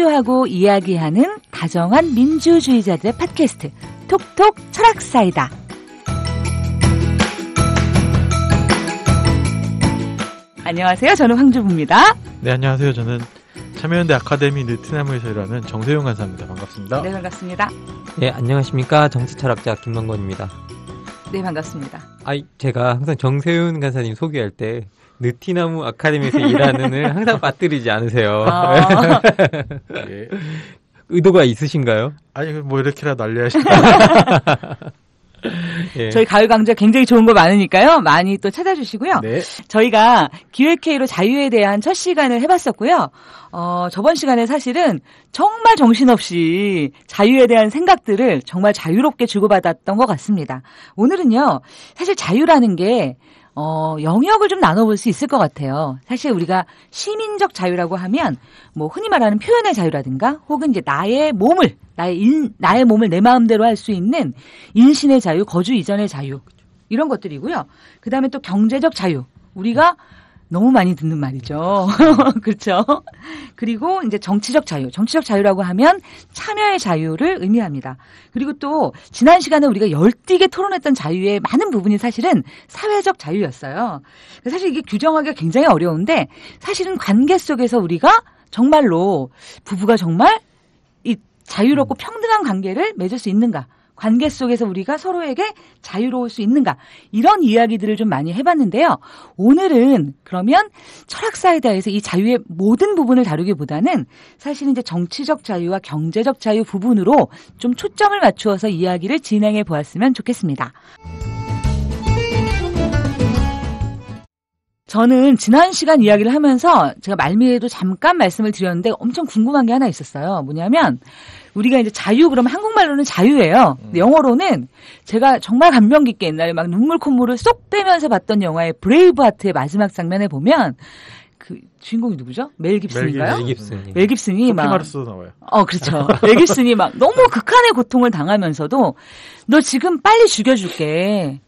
소유하고 이야기하는 다정한 민주주의자들의 팟캐스트 톡톡 철학사이다. 안녕하세요. 저는 황주부입니다. 네, 안녕하세요. 저는 참여연대 아카데미 느티나무에서 일하는 정세용 간사입니다. 반갑습니다. 네, 반갑습니다. 네, 안녕하십니까. 정치철학자 김만권입니다. 네, 반갑습니다. 제가 항상 정세윤 간사님 소개할 때 느티나무 아카데미에서 일하는을 항상 빠뜨리지 않으세요. 예. 의도가 있으신가요? 아니, 뭐 이렇게라도 알려야시죠. 예. 저희 가을 강좌 굉장히 좋은 거 많으니까요. 많이 또 찾아주시고요. 네. 저희가 기획회의로 자유에 대한 첫 시간을 해봤었고요. 저번 시간에 사실은 정말 정신없이 자유에 대한 생각들을 정말 자유롭게 주고받았던 것 같습니다. 오늘은요, 사실 자유라는 게 영역을 좀 나눠볼 수 있을 것 같아요. 사실 우리가 시민적 자유라고 하면 뭐 흔히 말하는 표현의 자유라든가 혹은 이제 나의 몸을 내 마음대로 할 수 있는 인신의 자유, 거주 이전의 자유 이런 것들이고요. 그다음에 또 경제적 자유. 우리가 너무 많이 듣는 말이죠. 그렇죠? 그리고 이제 정치적 자유. 정치적 자유라고 하면 참여의 자유를 의미합니다. 그리고 또 지난 시간에 우리가 열띠게 토론했던 자유의 많은 부분이 사실은 사회적 자유였어요. 사실 이게 규정하기가 굉장히 어려운데 사실은 관계 속에서 우리가 정말로 부부가 정말 이 자유롭고 평등한 관계를 맺을 수 있는가? 관계 속에서 우리가 서로에게 자유로울 수 있는가? 이런 이야기들을 좀 많이 해봤는데요. 오늘은 그러면 철학사이다에서 이 자유의 모든 부분을 다루기보다는 사실은 이제 정치적 자유와 경제적 자유 부분으로 좀 초점을 맞추어서 이야기를 진행해 보았으면 좋겠습니다. 저는 지난 시간 이야기를 하면서 제가 말미에도 잠깐 말씀을 드렸는데 엄청 궁금한 게 하나 있었어요. 뭐냐면 우리가 이제 자유 그러면 한국말로는 자유예요. 근데 영어로는 제가 정말 감명 깊게 옛날에 막 눈물 콧물을 쏙 빼면서 봤던 영화의 브레이브하트의 마지막 장면에 보면 그 주인공이 누구죠? 멜 깁슨인가요? 멜 깁슨이 막 마르스도 나와요. 그렇죠. 멜 깁슨이 막 너무 극한의 고통을 당하면서도 너 지금 빨리 죽여줄게.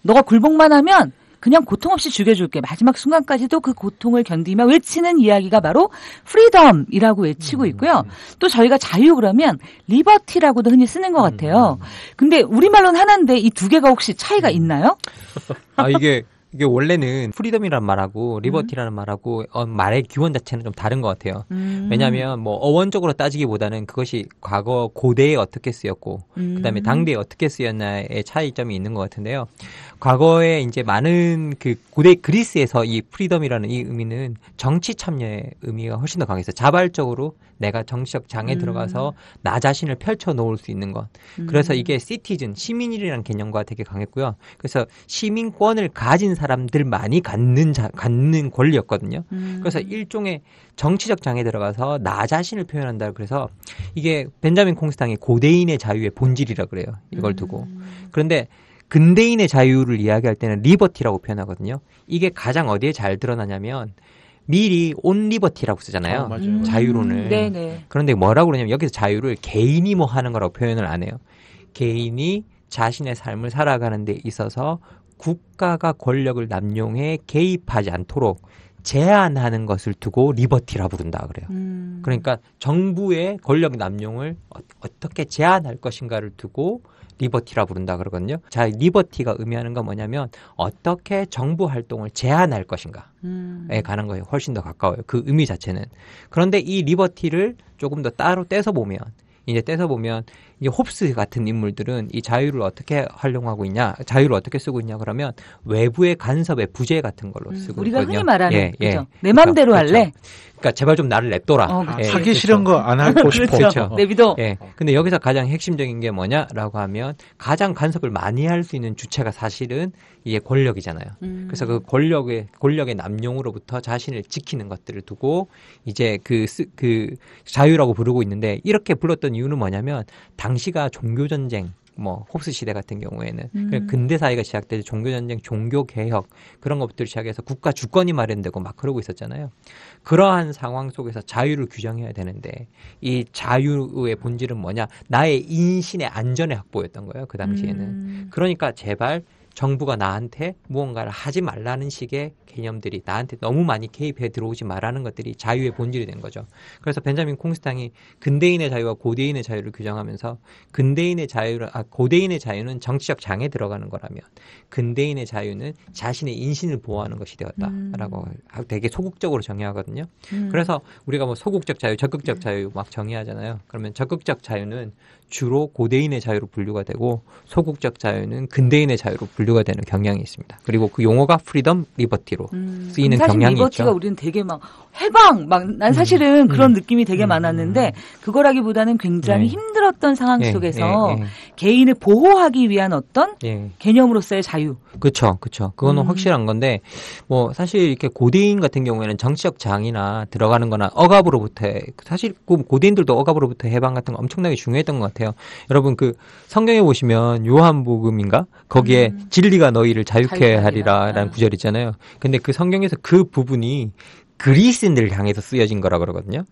너가 굴복만 하면 그냥 고통 없이 죽여줄게. 마지막 순간까지도 그 고통을 견디며 외치는 이야기가 바로 프리덤이라고 외치고 있고요. 또 저희가 자유 그러면 리버티라고도 흔히 쓰는 것 같아요. 근데 우리말로는 하나인데 이 두 개가 혹시 차이가 있나요? 이게 원래는 프리덤이라는 말하고 리버티라는 말하고 말의 기원 자체는 좀 다른 것 같아요. 왜냐하면 뭐 어원적으로 따지기보다는 그것이 과거 고대에 어떻게 쓰였고 그다음에 당대에 어떻게 쓰였나의 차이점이 있는 것 같은데요. 과거에 이제 많은 그 고대 그리스에서 이 프리덤이라는 이 의미는 정치 참여의 의미가 훨씬 더 강했어요. 자발적으로 내가 정치적 장에 들어가서 나 자신을 펼쳐 놓을 수 있는 것. 그래서 이게 시티즌, 시민이라는 개념과 되게 강했고요. 그래서 시민권을 가진 사람들만이 갖는 권리였거든요. 그래서 일종의 정치적 장에 들어가서 나 자신을 표현한다. 그래서 이게 벤자민 콩스탕이 고대인의 자유의 본질이라 그래요. 이걸 두고. 그런데 근대인의 자유를 이야기할 때는 리버티라고 표현하거든요. 이게 가장 어디에 잘 드러나냐면 미리 온 리버티라고 쓰잖아요. 맞아요. 자유론을. 네네. 그런데 뭐라고 그러냐면 여기서 자유를 개인이 뭐 하는 거라고 표현을 안 해요. 개인이 자신의 삶을 살아가는 데 있어서 국가가 권력을 남용해 개입하지 않도록 제한하는 것을 두고 리버티라 부른다 그래요. 그러니까 정부의 권력 남용을 어떻게 제한할 것인가를 두고 리버티라 부른다 그러거든요. 자, 리버티가 의미하는 건 뭐냐면 어떻게 정부 활동을 제한할 것인가에 관한 거에 훨씬 더 가까워요. 그 의미 자체는. 그런데 이 리버티를 조금 더 따로 떼서 보면 이제 홉스 같은 인물들은 이 자유를 어떻게 활용하고 있냐, 자유를 어떻게 쓰고 있냐 그러면 외부의 간섭의 부재 같은 걸로 쓰고 우리가 있거든요. 흔히 말하는 그렇죠. 내 맘대로 그렇죠. 할래. 그러니까 제발 좀 나를 냅둬라. 하기 싫은 거 안 하고 싶어. 그렇죠. 내비둬. 예. 근데 여기서 가장 핵심적인 게 뭐냐라고 하면 가장 간섭을 많이 할 수 있는 주체가 사실은 이게 권력이잖아요. 그래서 그 권력의 남용으로부터 자신을 지키는 것들을 두고 이제 그 자유라고 부르고 있는데 이렇게 불렀던 이유는 뭐냐면 당시가 종교전쟁, 홉스 시대 같은 경우에는 근대 사회가 시작될 때 종교전쟁, 종교개혁 그런 것들을 시작해서 국가 주권이 마련되고 막 그러고 있었잖아요. 그러한 상황 속에서 자유를 규정해야 되는데 이 자유의 본질은 뭐냐? 나의 인신의 안전의 확보였던 거예요. 그 당시에는. 그러니까 제발 정부가 나한테 무언가를 하지 말라는 식의 개념들이 나한테 너무 많이 개입해 들어오지 말라는 것들이 자유의 본질이 된 거죠. 그래서 벤자민 콩스탕이 근대인의 자유와 고대인의 자유를 규정하면서 고대인의 자유는 정치적 장에 들어가는 거라면 근대인의 자유는 자신의 인신을 보호하는 것이 되었다라고 되게 소극적으로 정의하거든요. 그래서 우리가 뭐 소극적 자유, 적극적 자유 막 정의하잖아요. 그러면 적극적 자유는 주로 고대인의 자유로 분류가 되고 소극적 자유는 근대인의 자유로 분류가 되는 경향이 있습니다. 그리고 그 용어가 프리덤, 리버티로 쓰이는 사실 경향이 리버티가 있죠. 우리는 되게 막 해방 난 사실은 그런 느낌이 되게 많았는데 그거라기보다는 굉장히 힘들었던 상황 속에서 개인을 보호하기 위한 어떤 개념으로서의 자유. 그렇죠. 그거는 확실한 건데 뭐 사실 이렇게 고대인 같은 경우에는 정치적 장이나 들어가는 거나 억압으로부터 사실 고대인들도 억압으로부터 해방 같은 거 엄청나게 중요했던 것 같아요. 여러분 그 성경에 보시면 요한복음인가? 거기에 진리가 너희를 자유케 하리라라는 구절 있잖아요. 근데 그 성경에서 그 부분이 그리스인들을 향해서 쓰여진 거라 그러거든요.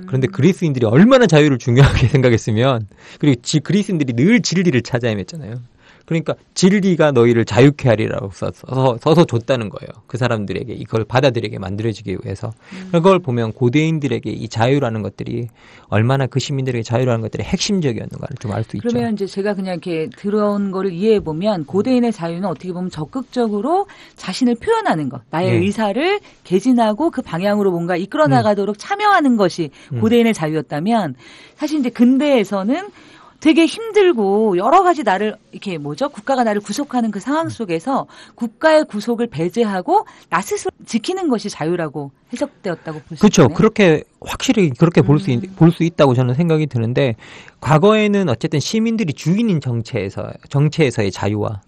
그런데 그리스인들이 얼마나 자유를 중요하게 생각했으면 그리고 그리스인들이 늘 진리를 찾아 헤맸잖아요. 그러니까 진리가 너희를 자유케 하리라고 써서 줬다는 거예요. 그 사람들에게 이걸 받아들이게 만들어지기 위해서. 그걸 보면 고대인들에게 이 자유라는 것들이 얼마나 그 시민들에게 자유라는 것들이 핵심적이었는가를 좀 알 수 있죠. 그러면 이제 제가 그냥 이렇게 들어온 거를 이해해 보면 고대인의 자유는 어떻게 보면 적극적으로 자신을 표현하는 것, 나의 의사를 개진하고 그 방향으로 뭔가 이끌어 나가도록 참여하는 것이 고대인의 자유였다면 사실 이제 근대에서는 되게 힘들고 여러 가지 나를 이렇게 국가가 나를 구속하는 그 상황 속에서 국가의 구속을 배제하고 나 스스로 지키는 것이 자유라고 해석되었다고 볼 수 그렇죠. 있나요? 그렇게 확실히 그렇게 볼 수 있다고 저는 생각이 드는데 과거에는 어쨌든 시민들이 주인인 정체에서의 자유와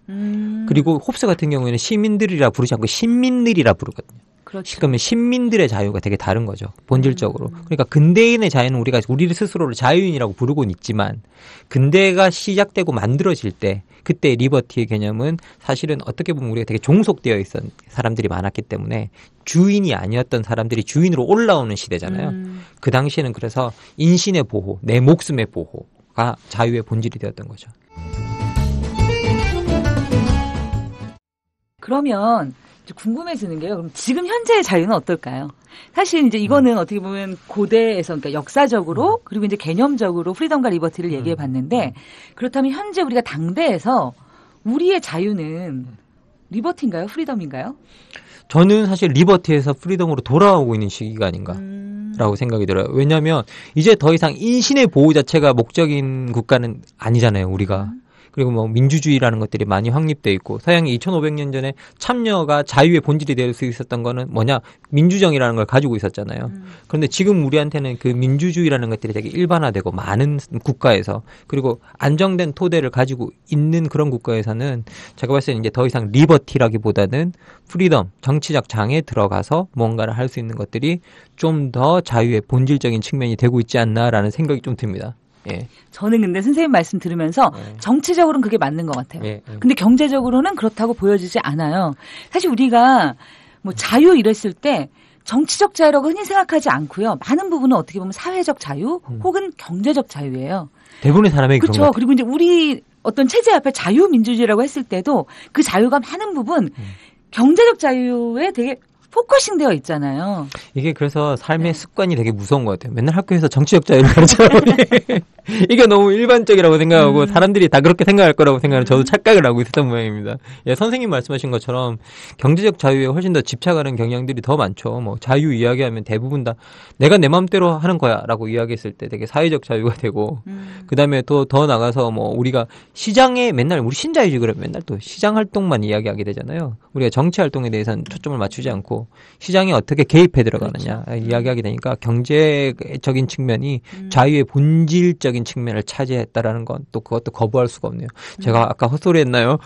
그리고 홉스 같은 경우에는 시민들이라 부르지 않고 신민들이라 부르거든요. 그렇죠. 그러면 신민들의 자유가 되게 다른 거죠. 본질적으로. 그러니까 근대인의 자유는 우리가 우리 스스로를 자유인이라고 부르고는 있지만 근대가 시작되고 만들어질 때 그때 리버티의 개념은 사실은 어떻게 보면 우리가 되게 종속되어 있었 사람들이 많았기 때문에 주인이 아니었던 사람들이 주인으로 올라오는 시대잖아요. 그 당시에는 그래서 인신의 보호, 내 목숨의 보호가 자유의 본질이 되었던 거죠. 그러면 궁금해지는 게요. 그럼 지금 현재의 자유는 어떨까요? 사실 이제 이거는 어떻게 보면 고대에서 그러니까 역사적으로 그리고 이제 개념적으로 프리덤과 리버티를 얘기해 봤는데 그렇다면 현재 우리가 당대에서 우리의 자유는 리버티인가요? 프리덤인가요? 저는 사실 리버티에서 프리덤으로 돌아오고 있는 시기가 아닌가라고 생각이 들어요. 왜냐하면 이제 더 이상 인신의 보호 자체가 목적인 국가는 아니잖아요, 우리가. 그리고 뭐 민주주의라는 것들이 많이 확립돼 있고 서양이 2500년 전에 참여가 자유의 본질이 될 수 있었던 거는 뭐냐 민주정이라는 걸 가지고 있었잖아요. 그런데 지금 우리한테는 그 민주주의라는 것들이 되게 일반화되고 많은 국가에서 그리고 안정된 토대를 가지고 있는 그런 국가에서는 제가 봤을 때는 이제 더 이상 리버티라기보다는 프리덤, 정치적 장에 들어가서 뭔가를 할 수 있는 것들이 좀 더 자유의 본질적인 측면이 되고 있지 않나라는 생각이 좀 듭니다. 예. 저는 근데 선생님 말씀 들으면서 정치적으로는 그게 맞는 것 같아요. 근데 경제적으로는 그렇다고 보여지지 않아요. 사실 우리가 뭐 자유 이랬을 때 정치적 자유라고 흔히 생각하지 않고요. 많은 부분은 어떻게 보면 사회적 자유 혹은 경제적 자유예요. 대부분의 사람에게 그런 것 그렇죠. 그리고 이제 우리 어떤 체제 앞에 자유민주주의라고 했을 때도 그 자유가 많은 부분 경제적 자유에 되게 포커싱 되어 있잖아요. 이게 그래서 삶의 습관이 되게 무서운 것 같아요. 맨날 학교에서 정치적 자유를 가르쳐요. 이게 너무 일반적이라고 생각하고 사람들이 다 그렇게 생각할 거라고 생각하는 저도 착각을 하고 있었던 모양입니다. 예, 선생님 말씀하신 것처럼 경제적 자유에 훨씬 더 집착하는 경향들이 더 많죠. 뭐 자유 이야기하면 대부분 다 내가 내 마음대로 하는 거야라고 이야기했을 때 되게 사회적 자유가 되고 그다음에 또 더 나가서 뭐 우리가 시장에 맨날 우리 신자유주의 그러면 맨날 또 시장 활동만 이야기하게 되잖아요. 우리가 정치 활동에 대해서는 초점을 맞추지 않고 시장에 어떻게 개입해 들어가느냐 이야기하게 되니까 경제적인 측면이 자유의 본질적인 측면을 차지했다라는 건 또 그것도 거부할 수가 없네요. 제가 아까 헛소리했나요?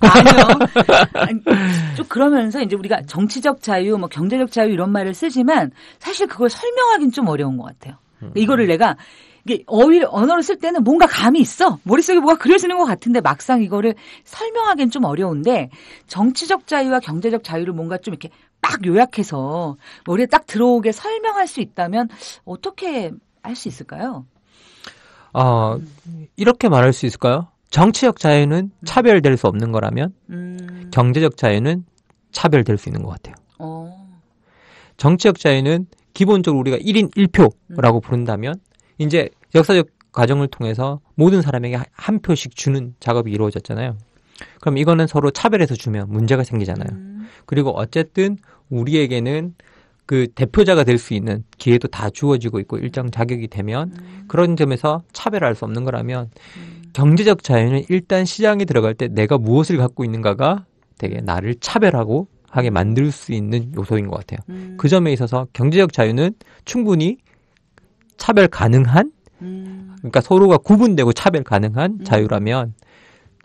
아니요. 좀 그러면서 이제 우리가 정치적 자유, 뭐 경제적 자유 이런 말을 쓰지만 사실 그걸 설명하기는 좀 어려운 것 같아요. 이거를 내가 이게 언어를 쓸 때는 뭔가 감이 있어. 머릿속에 뭐가 그려지는 것 같은데 막상 이거를 설명하기는 좀 어려운데 정치적 자유와 경제적 자유를 뭔가 좀 이렇게 딱 요약해서 머리에 딱 들어오게 설명할 수 있다면 어떻게 할 수 있을까요? 이렇게 말할 수 있을까요? 정치적 자유는 차별될 수 없는 거라면 경제적 자유는 차별될 수 있는 것 같아요. 정치적 자유는 기본적으로 우리가 1인 1표라고 부른다면 이제 역사적 과정을 통해서 모든 사람에게 한 표씩 주는 작업이 이루어졌잖아요. 그럼 이거는 서로 차별해서 주면 문제가 생기잖아요. 그리고 어쨌든 우리에게는 그 대표자가 될 수 있는 기회도 다 주어지고 있고 일정 자격이 되면 그런 점에서 차별할 수 없는 거라면 경제적 자유는 일단 시장에 들어갈 때 내가 무엇을 갖고 있는가가 되게 나를 차별하고 하게 만들 수 있는 요소인 것 같아요. 그 점에 있어서 경제적 자유는 충분히 차별 가능한 그러니까 서로가 구분되고 차별 가능한 자유라면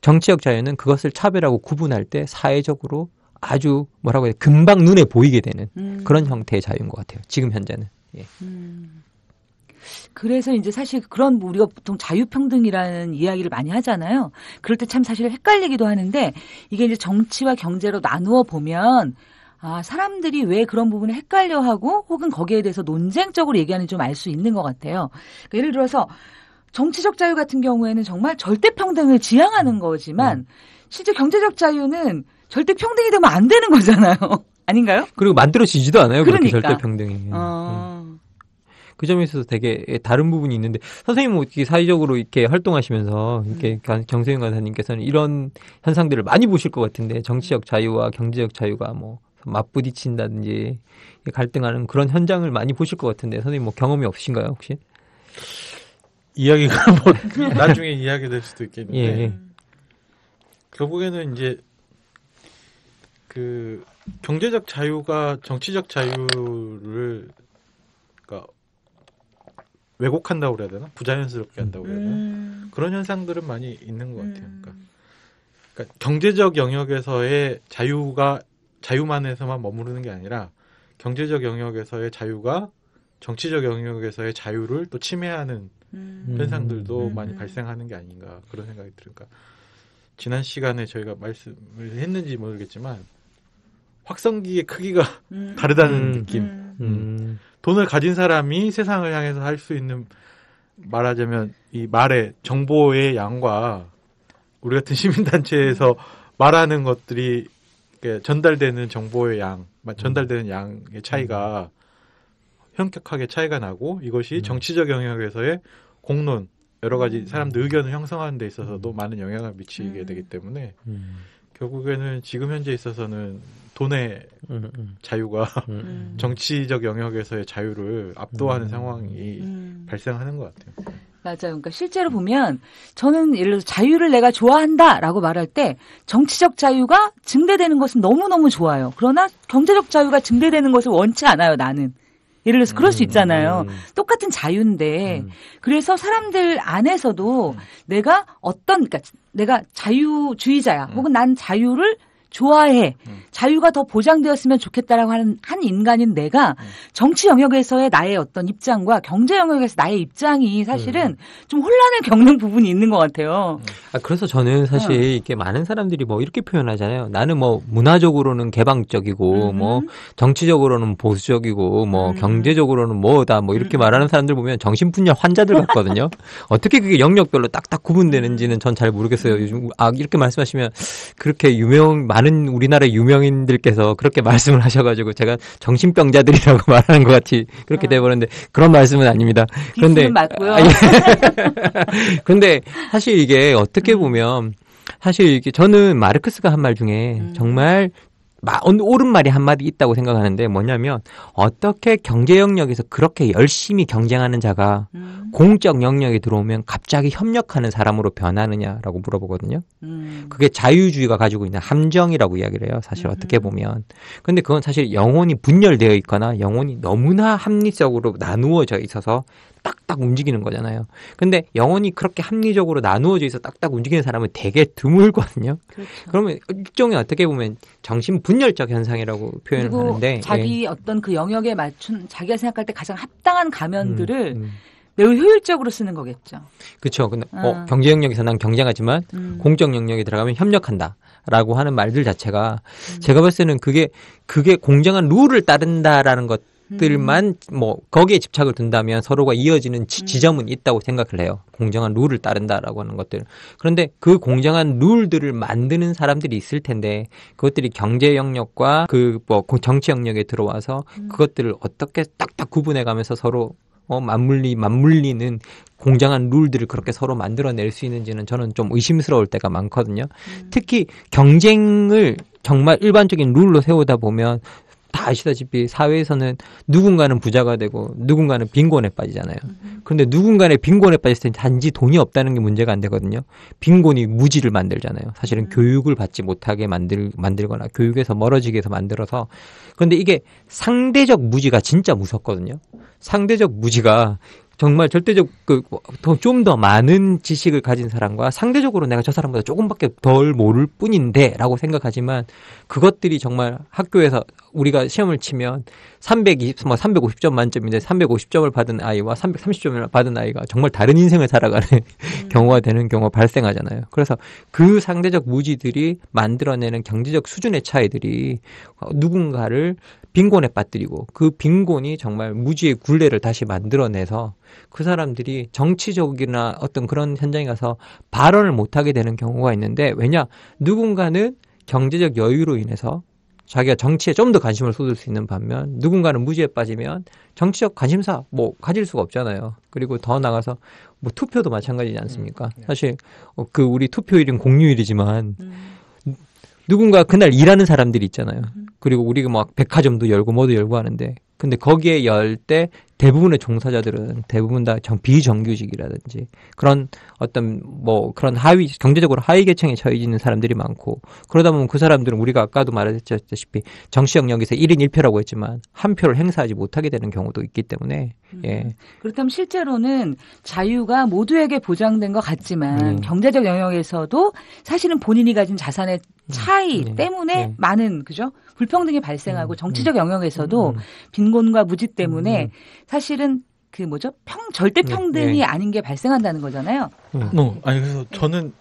정치적 자유는 그것을 차별하고 구분할 때 사회적으로 아주 뭐라고 해야 돼 금방 눈에 보이게 되는 그런 형태의 자유인 것 같아요. 지금 현재는. 예. 그래서 이제 사실 그런 우리가 보통 자유평등이라는 이야기를 많이 하잖아요. 그럴 때 참 사실 헷갈리기도 하는데 이게 이제 정치와 경제로 나누어 보면 사람들이 왜 그런 부분을 헷갈려하고 혹은 거기에 대해서 논쟁적으로 얘기하는지 좀 알 수 있는 것 같아요. 그러니까 예를 들어서 정치적 자유 같은 경우에는 정말 절대평등을 지향하는 거지만 실제 경제적 자유는 절대평등이 되면 안 되는 거잖아요. 아닌가요? 그리고 만들어지지도 않아요. 그러니까. 그렇게 절대평등이. 그 점에 있어서 되게 다른 부분이 있는데 선생님은 어떻게 사회적으로 이렇게 활동하시면서 이렇게 정세윤 간사님께서는 이런 현상들을 많이 보실 것 같은데 정치적 자유와 경제적 자유가 뭐 맞부딪힌다든지 갈등하는 그런 현장을 많이 보실 것 같은데 선생님 뭐 경험이 없으신가요 혹시? 이야기가 뭐 나중에 이야기될 수도 있겠는데 예. 결국에는 이제 그 경제적 자유가 정치적 자유를 그러니까 왜곡한다고 그래야 되나? 부자연스럽게 한다고 그래야 되나? 그런 현상들은 많이 있는 것 같아요. 그러니까 경제적 영역에서의 자유만에서만 머무르는 게 아니라 경제적 영역에서의 자유가 정치적 영역에서의 자유를 또 침해하는 현상들도 많이 발생하는 게 아닌가 그런 생각이 들어요. 그러니까 지난 시간에 저희가 말씀을 했는지 모르겠지만 확성기의 크기가 다르다는 느낌. 돈을 가진 사람이 세상을 향해서 할 수 있는 말하자면 이 말의 정보의 양과 우리 같은 시민단체에서 말하는 것들이 전달되는 정보의 양, 전달되는 양의 차이가 현격하게 차이가 나고 이것이 정치적 영역에서의 공론, 여러 가지 사람들 의견을 형성하는 데 있어서도 많은 영향을 미치게 되기 때문에 결국에는 지금 현재 있어서는 돈의 자유가 정치적 영역에서의 자유를 압도하는 상황이 발생하는 것 같아요. 맞아요. 그러니까 실제로 보면 저는 예를 들어서 자유를 내가 좋아한다라고 말할 때 정치적 자유가 증대되는 것은 너무너무 좋아요. 그러나 경제적 자유가 증대되는 것을 원치 않아요, 나는. 예를 들어서 그럴 수 있잖아요. 똑같은 자유인데 그래서 사람들 안에서도 내가 그러니까 내가 자유주의자야. 혹은 난 자유를 좋아해. 자유가 더 보장되었으면 좋겠다라고 하는 한 인간인 내가 정치 영역에서의 나의 어떤 입장과 경제 영역에서 나의 입장이 사실은 좀 혼란을 겪는 부분이 있는 것 같아요. 그래서 저는 사실 이렇게 많은 사람들이 뭐 이렇게 표현하잖아요. 나는 뭐 문화적으로는 개방적이고 뭐 정치적으로는 보수적이고 뭐 경제적으로는 뭐다 뭐 이렇게 말하는 사람들 보면 정신분열 환자들 같거든요. 어떻게 그게 영역별로 딱딱 구분되는지는 전 잘 모르겠어요. 요즘 이렇게 말씀하시면 그렇게 많은 우리나라 유명인들께서 그렇게 말씀을 하셔가지고 제가 정신병자들이라고 말하는 것 같이 그렇게 돼버렸는데 그런 말씀은 아닙니다. 그런데 맞고요. 그런데 사실 이게 어떻게 보면 사실 이게 저는 마르크스가 한 말 중에 정말 옳은 말이 한마디 있다고 생각하는데 뭐냐면 어떻게 경제 영역에서 그렇게 열심히 경쟁하는 자가 공적 영역에 들어오면 갑자기 협력하는 사람으로 변하느냐라고 물어보거든요. 그게 자유주의가 가지고 있는 함정이라고 이야기를 해요. 사실 어떻게 보면. 근데 그건 사실 영혼이 분열되어 있거나 영혼이 너무나 합리적으로 나누어져 있어서 딱딱 움직이는 거잖아요. 근데 영혼이 그렇게 합리적으로 나누어져 있어 딱딱 움직이는 사람은 되게 드물거든요. 그렇죠. 그러면 일종의 어떻게 보면 정신분열적 현상이라고 표현을 하는데 자기 어떤 그 영역에 맞춘 자기가 생각할 때 가장 합당한 가면들을 매우 효율적으로 쓰는 거겠죠. 그렇죠. 근데 경제 영역에서 난 경쟁하지만 공적 영역에 들어가면 협력한다라고 하는 말들 자체가 제가 봤을 때는 그게 공정한 룰을 따른다라는 것 것들만 뭐 거기에 집착을 둔다면 서로가 이어지는 지점은 있다고 생각을 해요. 공정한 룰을 따른다라고 하는 것들. 그런데 그 공정한 룰들을 만드는 사람들이 있을 텐데 그것들이 경제 영역과 그 뭐 정치 영역에 들어와서 그것들을 어떻게 딱딱 구분해가면서 서로 맞물리는 공정한 룰들을 그렇게 서로 만들어낼 수 있는지는 저는 좀 의심스러울 때가 많거든요. 특히 경쟁을 정말 일반적인 룰로 세우다 보면 다 아시다시피 사회에서는 누군가는 부자가 되고 누군가는 빈곤에 빠지잖아요. 그런데 누군가는 빈곤에 빠졌을 때 단지 돈이 없다는 게 문제가 안 되거든요. 빈곤이 무지를 만들잖아요. 사실은 교육을 받지 못하게 만들거나 교육에서 멀어지게 해서 만들어서. 그런데 이게 상대적 무지가 진짜 무섭거든요. 상대적 무지가 정말 절대적 좀 더 많은 지식을 가진 사람과 상대적으로 내가 저 사람보다 조금밖에 덜 모를 뿐인데라고 생각하지만 그것들이 정말 학교에서 우리가 시험을 치면 350점 만점인데 350점을 받은 아이와 330점을 받은 아이가 정말 다른 인생을 살아가는 경우가 되는 경우가 발생하잖아요. 그래서 그 상대적 무지들이 만들어내는 경제적 수준의 차이들이 누군가를 빈곤에 빠뜨리고 그 빈곤이 정말 무지의 굴레를 다시 만들어내서 그 사람들이 정치적이나 어떤 그런 현장에 가서 발언을 못하게 되는 경우가 있는데 왜냐? 누군가는 경제적 여유로 인해서 자기가 정치에 좀 더 관심을 쏟을 수 있는 반면 누군가는 무지에 빠지면 정치적 관심사 뭐 가질 수가 없잖아요. 그리고 더 나가서 뭐 투표도 마찬가지지 않습니까? 사실 그 우리 투표일은 공휴일이지만 누군가 그날 일하는 사람들이 있잖아요. 그리고 우리가 막 백화점도 열고 뭐도 열고 하는데 근데 거기에 열 때 대부분의 종사자들은 대부분 다 비정규직이라든지 그런 어떤 뭐 그런 경제적으로 하위 계층에 처해 있는 사람들이 많고 그러다 보면 그 사람들은 우리가 아까도 말했다시피 정치 영역에서 1인 1표라고 했지만 한 표를 행사하지 못하게 되는 경우도 있기 때문에 예. 그렇다면 실제로는 자유가 모두에게 보장된 것 같지만 경제적 영역에서도 사실은 본인이 가진 자산의 차이 때문에 많은 그죠? 불평등이 발생하고 정치적 영역에서도 빈곤과 무지 때문에 사실은 그 뭐죠? 절대 평등이 아닌 게 발생한다는 거잖아요. 아니 그래서 저는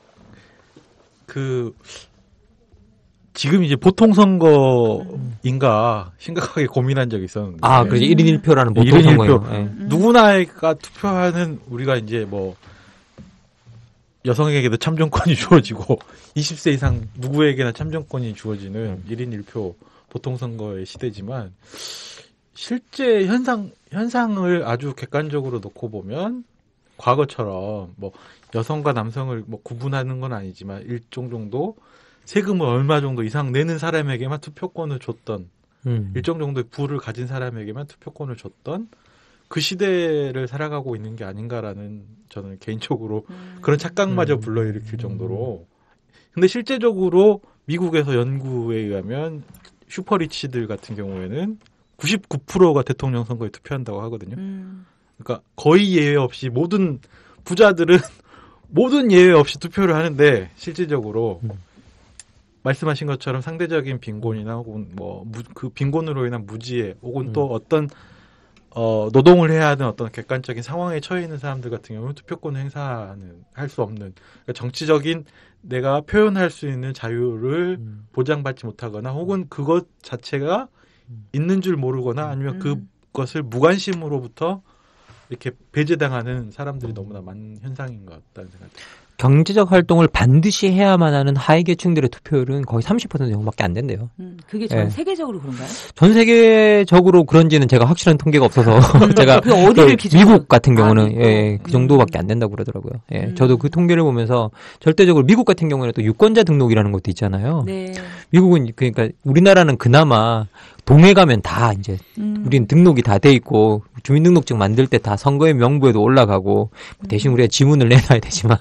지금 이제 보통 선거인가 심각하게 고민한 적이 있었는데. 아, 그렇지. 1인 1표라는 보통 선거예요. 누구나가 투표하는 우리가 이제 뭐 여성에게도 참정권이 주어지고 20세 이상 누구에게나 참정권이 주어지는 1인 1표 보통 선거의 시대지만 실제 현상을 아주 객관적으로 놓고 보면 과거처럼 뭐 여성과 남성을 뭐 구분하는 건 아니지만 일정 정도 세금을 얼마 정도 이상 내는 사람에게만 투표권을 줬던 일정 정도의 부를 가진 사람에게만 투표권을 줬던 그 시대를 살아가고 있는 게 아닌가라는 저는 개인적으로 그런 착각마저 불러일으킬 정도로. 근데 실제적으로 미국에서 연구에 의하면 슈퍼리치들 같은 경우에는 99%가 대통령 선거에 투표한다고 하거든요. 그러니까 거의 예외 없이 모든 부자들은 모든 예외 없이 투표를 하는데 실질적으로 말씀하신 것처럼 상대적인 빈곤이나 혹은 뭐 그 빈곤으로 인한 무지에 혹은 또 어떤 노동을 해야 하는 어떤 객관적인 상황에 처해 있는 사람들 같은 경우는 투표권을 할 수 없는 그러니까 정치적인 내가 표현할 수 있는 자유를 보장받지 못하거나 혹은 그것 자체가 있는 줄 모르거나 아니면 그것을 무관심으로부터 이렇게 배제당하는 사람들이 너무나 많은 현상인 것 같다는 생각이 듭니다. 경제적 활동을 반드시 해야만 하는 하위 계층들의 투표율은 거의 30% 정도밖에 안 된대요. 그게 전 세계적으로 그런가요? 전 세계적으로 그런지는 제가 확실한 통계가 없어서 제가 그 어디를 기준으로? 미국 같은 경우는 그 정도밖에 안 된다고 그러더라고요. 저도 그 통계를 보면서 절대적으로 미국 같은 경우에는 또 유권자 등록이라는 것도 있잖아요. 네. 미국은 그러니까 우리나라는 그나마 동해 가면 다 이제 우리는 등록이 다 돼 있고 주민등록증 만들 때 다 선거인 명부에도 올라가고 대신 우리가 지문을 내놔야 되지만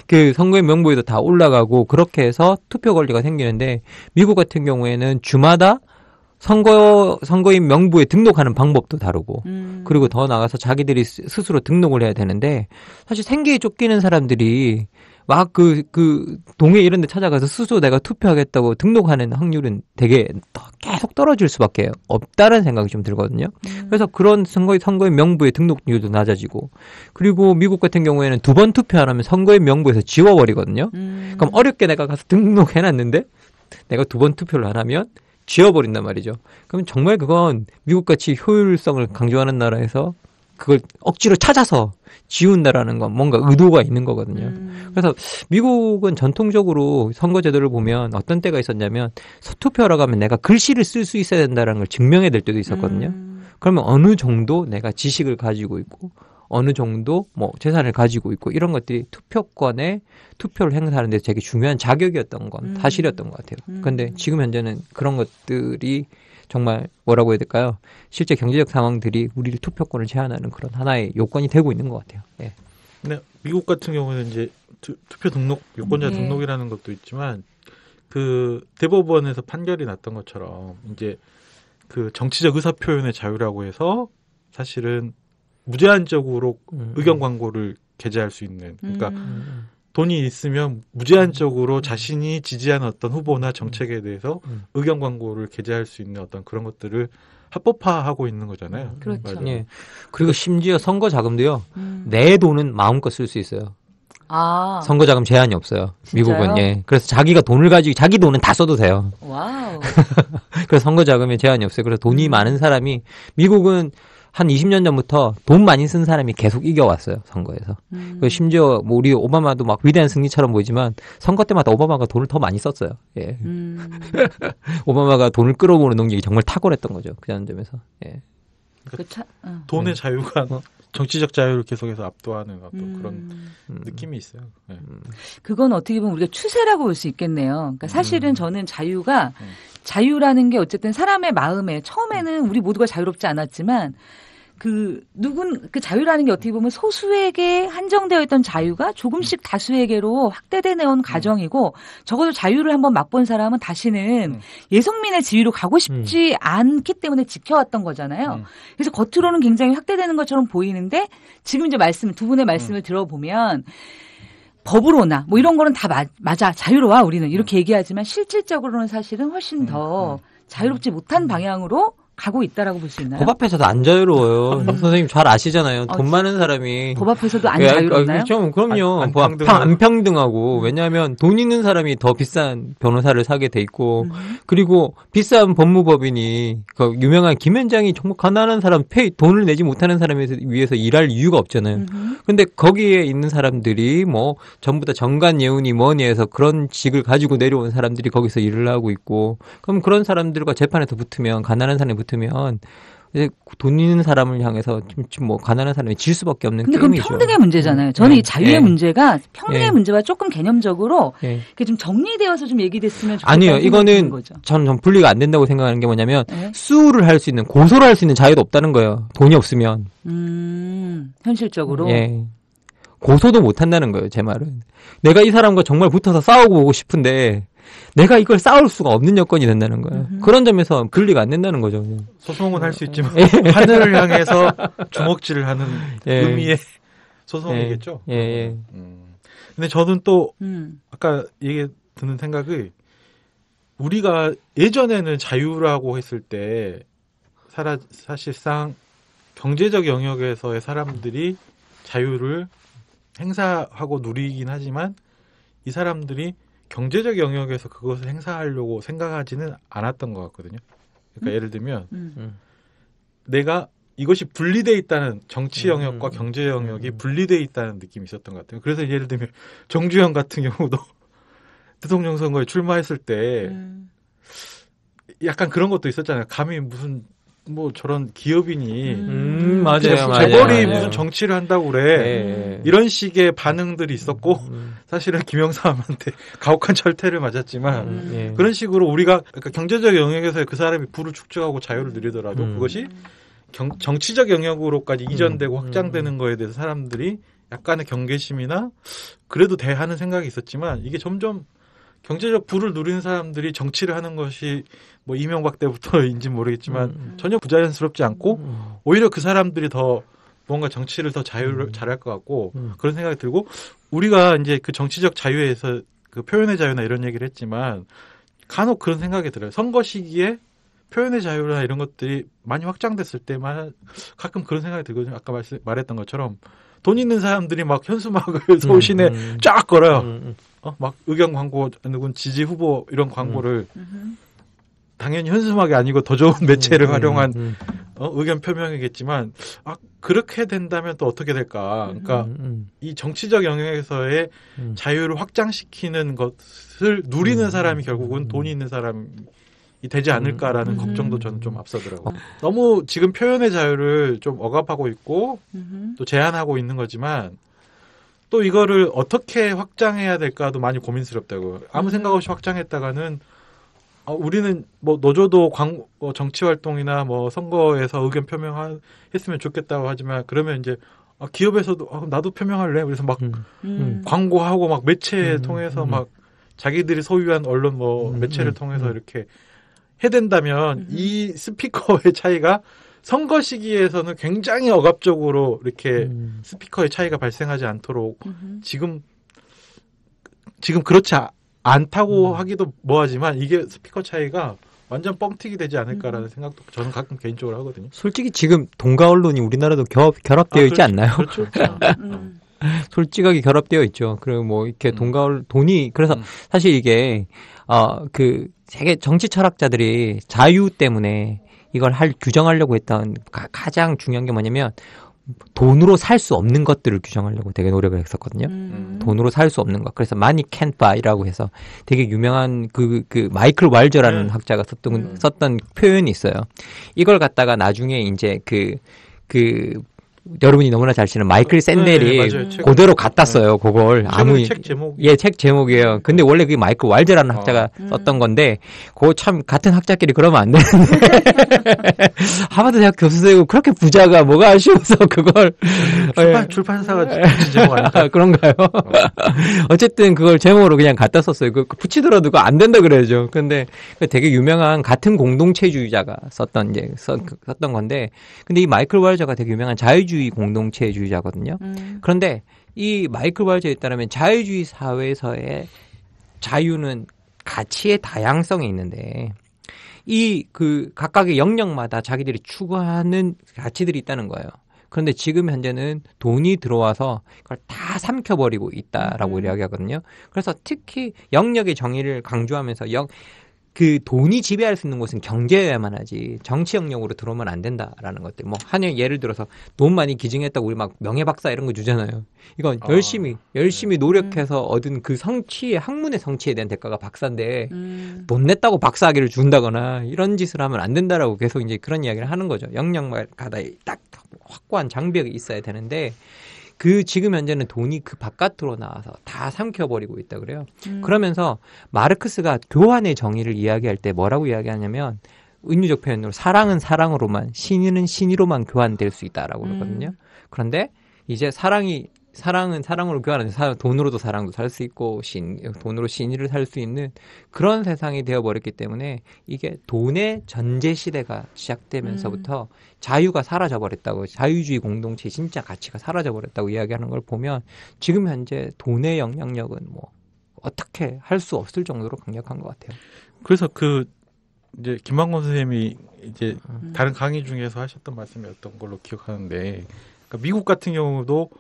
그 선거인 명부에도 다 올라가고 그렇게 해서 투표 권리가 생기는데 미국 같은 경우에는 주마다 선거인 명부에 등록하는 방법도 다르고 그리고 더 나가서 자기들이 스스로 등록을 해야 되는데 사실 생계에 쫓기는 사람들이 막 그 동해 이런 데 찾아가서 스스로 내가 투표하겠다고 등록하는 확률은 되게 계속 떨어질 수밖에 없다는 생각이 좀 들거든요. 그래서 그런 선거인 명부의 등록률도 낮아지고 그리고 미국 같은 경우에는 2번 투표 안 하면 선거인 명부에서 지워버리거든요. 그럼 어렵게 내가 가서 등록해놨는데 내가 2번 투표를 안 하면 지워버린단 말이죠. 그럼 정말 그건 미국같이 효율성을 강조하는 나라에서 그걸 억지로 찾아서 지운다라는 건 뭔가 의도가 있는 거거든요. 그래서 미국은 전통적으로 선거제도를 보면 어떤 때가 있었냐면 투표하러 가면 내가 글씨를 쓸 수 있어야 된다는 걸 증명해야 될 때도 있었거든요. 그러면 어느 정도 내가 지식을 가지고 있고 어느 정도 뭐 재산을 가지고 있고 이런 것들이 투표권에 투표를 행사하는 데 되게 중요한 자격이었던 건 사실이었던 것 같아요. 그런데 지금 현재는 그런 것들이 정말 뭐라고 해야 될까요? 실제 경제적 상황들이 우리를 투표권을 제한하는 그런 하나의 요건이 되고 있는 것 같아요. 예. 근데 미국 같은 경우는 이제 투표 등록 유권자 등록이라는 것도 있지만 그 대법원에서 판결이 났던 것처럼 이제 그 정치적 의사 표현의 자유라고 해서 사실은 무제한적으로 의견 광고를 게재할 수 있는 그러니까 돈이 있으면 무제한적으로 자신이 지지하는 어떤 후보나 정책에 대해서 의견 광고를 게재할 수 있는 어떤 그런 것들을 합법화하고 있는 거잖아요. 그렇죠. 예. 그리고 심지어 선거 자금도요. 내 돈은 마음껏 쓸 수 있어요. 아. 선거 자금 제한이 없어요. 진짜요? 미국은 예. 그래서 자기가 돈을 가지고 자기 돈은 다 써도 돼요. 와우. 그래서 선거 자금에 제한이 없어요. 그래서 돈이 많은 사람이 미국은 한 20년 전부터 돈 많이 쓴 사람이 계속 이겨왔어요. 선거에서. 그리고 심지어 뭐 우리 오바마도 막 위대한 승리처럼 보이지만 선거 때마다 오바마가 돈을 더 많이 썼어요. 예. 오바마가 돈을 끌어모으는 능력이 정말 탁월했던 거죠. 그런 점에서. 예. 돈의 자유가 정치적 자유를 계속해서 압도하는 어떤 그런 느낌이 있어요. 네. 그건 어떻게 보면 우리가 추세라고 볼 수 있겠네요. 그러니까 사실은 저는 자유라는 게 어쨌든 사람의 마음에 처음에는 우리 모두가 자유롭지 않았지만 그 자유라는 게 어떻게 보면 소수에게 한정되어 있던 자유가 조금씩 다수에게로 확대돼 내온 과정이고 적어도 자유를 한번 맛본 사람은 다시는 예성민의 지위로 가고 싶지 않기 때문에 지켜왔던 거잖아요. 그래서 겉으로는 굉장히 확대되는 것처럼 보이는데 지금 이제 두 분의 말씀을 들어보면 법으로나 뭐 이런 거는 다 맞아 자유로워 우리는 이렇게 얘기하지만 실질적으로는 사실은 훨씬 더 자유롭지 못한 방향으로 가고 있다라고 볼 수 있나요? 법 앞에서도 안 자유로워요. 선생님 잘 아시잖아요. 돈 많은 사람이 법 앞에서도 안 자유롭나요? 그럼요. 안 평등하고 왜냐하면 돈 있는 사람이 더 비싼 변호사를 사게 돼 있고 그리고 비싼 법무법인이 그 유명한 김현장이 정말 가난한 사람 돈을 내지 못하는 사람에 위해서 일할 이유가 없잖아요. 근데 거기에 있는 사람들이 뭐 전부 다 정관 예우니 뭐니 해서 그런 직을 가지고 내려온 사람들이 거기서 일을 하고 있고 그럼 그런 사람들과 재판에서 붙으면 가난한 사람이 붙으면 이제 돈 있는 사람을 향해서 지금 뭐 가난한 사람이 질 수밖에 없는 근데 게임이죠. 그건 평등의 문제잖아요. 저는 이 자유의 문제가 평등의 문제와 조금 개념적으로 그게 좀 정리되어서 좀 얘기됐으면 좋겠다는 아니요. 생각이 이거는 드는 거죠. 전 분리가 안 된다고 생각하는 게 뭐냐면 수를 할 수 있는 고소를 할 수 있는 자유도 없다는 거예요. 돈이 없으면. 현실적으로. 예. 고소도 못 한다는 거예요. 제 말은. 내가 이 사람과 정말 붙어서 싸우고 오고 싶은데 내가 이걸 싸울 수가 없는 여건이 된다는 거예요. 그런 점에서 분리가 안 된다는 거죠. 소송은 할 수 있지만 하늘을 향해서 주먹질을 하는 의미의 소송이겠죠. 예. 근데 저는 또 아까 얘기 드는 생각이 우리가 예전에는 자유라고 했을 때 사실상 경제적 영역에서의 사람들이 자유를 행사하고 누리긴 하지만 이 사람들이 경제적 영역에서 그것을 행사하려고 생각하지는 않았던 것 같거든요. 그러니까 예를 들면 내가 이것이 분리돼 있다는 정치 영역과 경제 영역이 분리돼 있다는 느낌이 있었던 것 같아요. 그래서 예를 들면 정주영 같은 경우도 대통령 선거에 출마했을 때 약간 그런 것도 있었잖아요. 감히 무슨 뭐 저런 기업인이 맞아요. 재벌이 무슨 정치를 한다고 그래. 이런 식의 반응들이 있었고 사실은 김영삼한테 가혹한 철퇴를 맞았지만 그런 식으로 우리가 그러니까 경제적 영역에서 그 사람이 부를 축적하고 자유를 누리더라도 그것이 정치적 영역으로까지 이전되고 확장되는 거에 대해서 사람들이 약간의 경계심이나 그래도 대하는 생각이 있었지만 이게 점점 경제적 부를 누리는 사람들이 정치를 하는 것이 뭐 이명박 때부터인지 모르겠지만 전혀 부자연스럽지 않고 오히려 그 사람들이 더 뭔가 정치를 더 잘할 것 같고 그런 생각이 들고 우리가 이제 그 정치적 자유에서 그 표현의 자유나 이런 얘기를 했지만 간혹 그런 생각이 들어요. 선거 시기에 표현의 자유나 이런 것들이 많이 확장됐을 때만 가끔 그런 생각이 들거든요. 아까 말했던 것처럼 돈 있는 사람들이 막 현수막을 서울 시내 쫙 걸어요. 막 의견 광고 누군 지지 후보 이런 광고를 당연히 현수막이 아니고 더 좋은 매체를 활용한 의견 표명이겠지만 그렇게 된다면 또 어떻게 될까? 그러니까 이 정치적 영역에서의 자유를 확장시키는 것을 누리는 사람이 결국은 돈이 있는 사람이 되지 않을까라는 걱정도 저는 좀 앞서더라고요. 너무 지금 표현의 자유를 좀 억압하고 있고 또 제한하고 있는 거지만 또 이거를 어떻게 확장해야 될까도 많이 고민스럽다고요. 아무 생각 없이 확장했다가는 우리는 뭐 노조도 정치 활동이나 뭐 선거에서 의견 표명했으면 좋겠다고 하지만 그러면 이제 기업에서도 나도 표명할래. 그래서 막 광고하고 막 매체 통해서 막 자기들이 소유한 언론 뭐 매체를 통해서 이렇게 해댄다면 이 스피커의 차이가 선거 시기에서는 굉장히 억압적으로 이렇게 스피커의 차이가 발생하지 않도록 지금 그렇지 않다고 하기도 뭐하지만 이게 스피커 차이가 완전 뻥튀기 되지 않을까라는 생각도 저는 가끔 개인적으로 하거든요. 솔직히 지금 동가 언론이 우리나라도 결합되어 있지 않나요? 그렇죠. 솔직하게 결합되어 있죠. 그리고 뭐 이렇게 돈이 그래서 사실 이게 그 세계 정치 철학자들이 자유 때문에 이걸 규정하려고 했던 가장 중요한 게 뭐냐면 돈으로 살 수 없는 것들을 규정하려고 되게 노력을 했었거든요. 돈으로 살 수 없는 것. 그래서 money can't buy라고 해서 되게 유명한 그 마이클 왈저라는 학자가 썼던 표현이 있어요. 이걸 갖다가 나중에 이제 여러분이 너무나 잘 아시는 마이클 샌델이 그대로 갖다 써요. 그걸 책 제목. 예, 책 제목이에요. 근데 원래 그게 마이클 왈저라는 학자가 썼던 건데 그거 참 같은 학자끼리 그러면 안 되는데 하버드 대학 교수되고 그렇게 부자가 뭐가 아쉬워서 그걸 출판사가 제목 아닐까? 그런가요? 어쨌든 그걸 제목으로 그냥 갖다 썼어요. 붙이더라도 그거 안 된다 그래야죠. 근데 되게 유명한 같은 공동체주의자가 썼던 건데 근데 이 마이클 왈저가 되게 유명한 자유주의 공동체주의자거든요. 그런데 이 마이클 왈저에 따르면 자유주의 사회에서의 자유는 가치의 다양성이 있는데 각각의 영역마다 자기들이 추구하는 가치들이 있다는 거예요. 그런데 지금 현재는 돈이 들어와서 그걸 다 삼켜버리고 있다라고 이야기하거든요. 그래서 특히 영역의 정의를 강조하면서 그 돈이 지배할 수 있는 곳은 경제여야만 하지 정치 영역으로 들어오면 안 된다라는 것들. 뭐 예를 들어서 돈 많이 기증했다고 우리 막 명예박사 이런 거 주잖아요. 이건 열심히 노력해서 얻은 그 학문의 성취에 대한 대가가 박사인데 돈 냈다고 박사학위를 준다거나 이런 짓을 하면 안 된다라고 계속 이제 그런 이야기를 하는 거죠. 영역마다 딱 확고한 장벽이 있어야 되는데 지금 현재는 돈이 그 바깥으로 나와서 다 삼켜버리고 있다 그래요. 그러면서 마르크스가 교환의 정의를 이야기할 때 뭐라고 이야기하냐면 은유적 표현으로 사랑은 사랑으로만 신의는 신의로만 교환될 수 있다라고 그러거든요. 그런데 이제 사랑은 사랑으로 교환하는데 돈으로도 사랑도 살 수 있고 돈으로 신의를 살 수 있는 그런 세상이 되어버렸기 때문에 이게 돈의 전제 시대가 시작되면서부터 자유가 사라져버렸다고 자유주의 공동체의 진짜 가치가 사라져버렸다고 이야기하는 걸 보면 지금 현재 돈의 영향력은 뭐 어떻게 할 수 없을 정도로 강력한 것 같아요. 그래서 이제 김만권 선생님이 이제 다른 강의 중에서 하셨던 말씀이었던 걸로 기억하는데 그러니까 미국 같은 경우도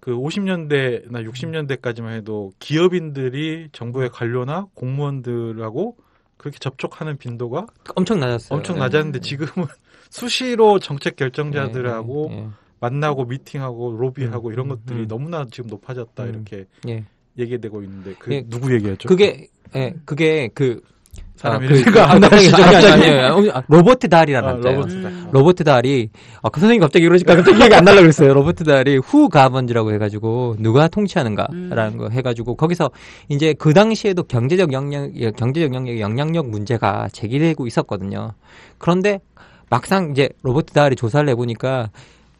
그 50년대나 60년대까지만 해도 기업인들이 정부의 관료나 공무원들하고 그렇게 접촉하는 빈도가 엄청 낮았어요. 엄청 낮았는데 지금은 수시로 정책 결정자들하고 만나고 미팅하고 로비하고 이런 것들이 너무나 지금 높아졌다 이렇게 얘기되고 있는데 누구 얘기였죠? 그게 사람 이름가 안 나시죠? 아니에요. 로버트 달이라는 남자예요. 로버트 달이 그 선생님 갑자기 이러니까 갑자기 얘기 안 나려고 그랬어요. 로버트 달이 후 가번즈라고 해가지고 누가 통치하는가라는 거 해가지고 거기서 이제 그 당시에도 경제적 영역의 영향력 문제가 제기되고 있었거든요. 그런데 막상 이제 로버트 달이 조사를 해보니까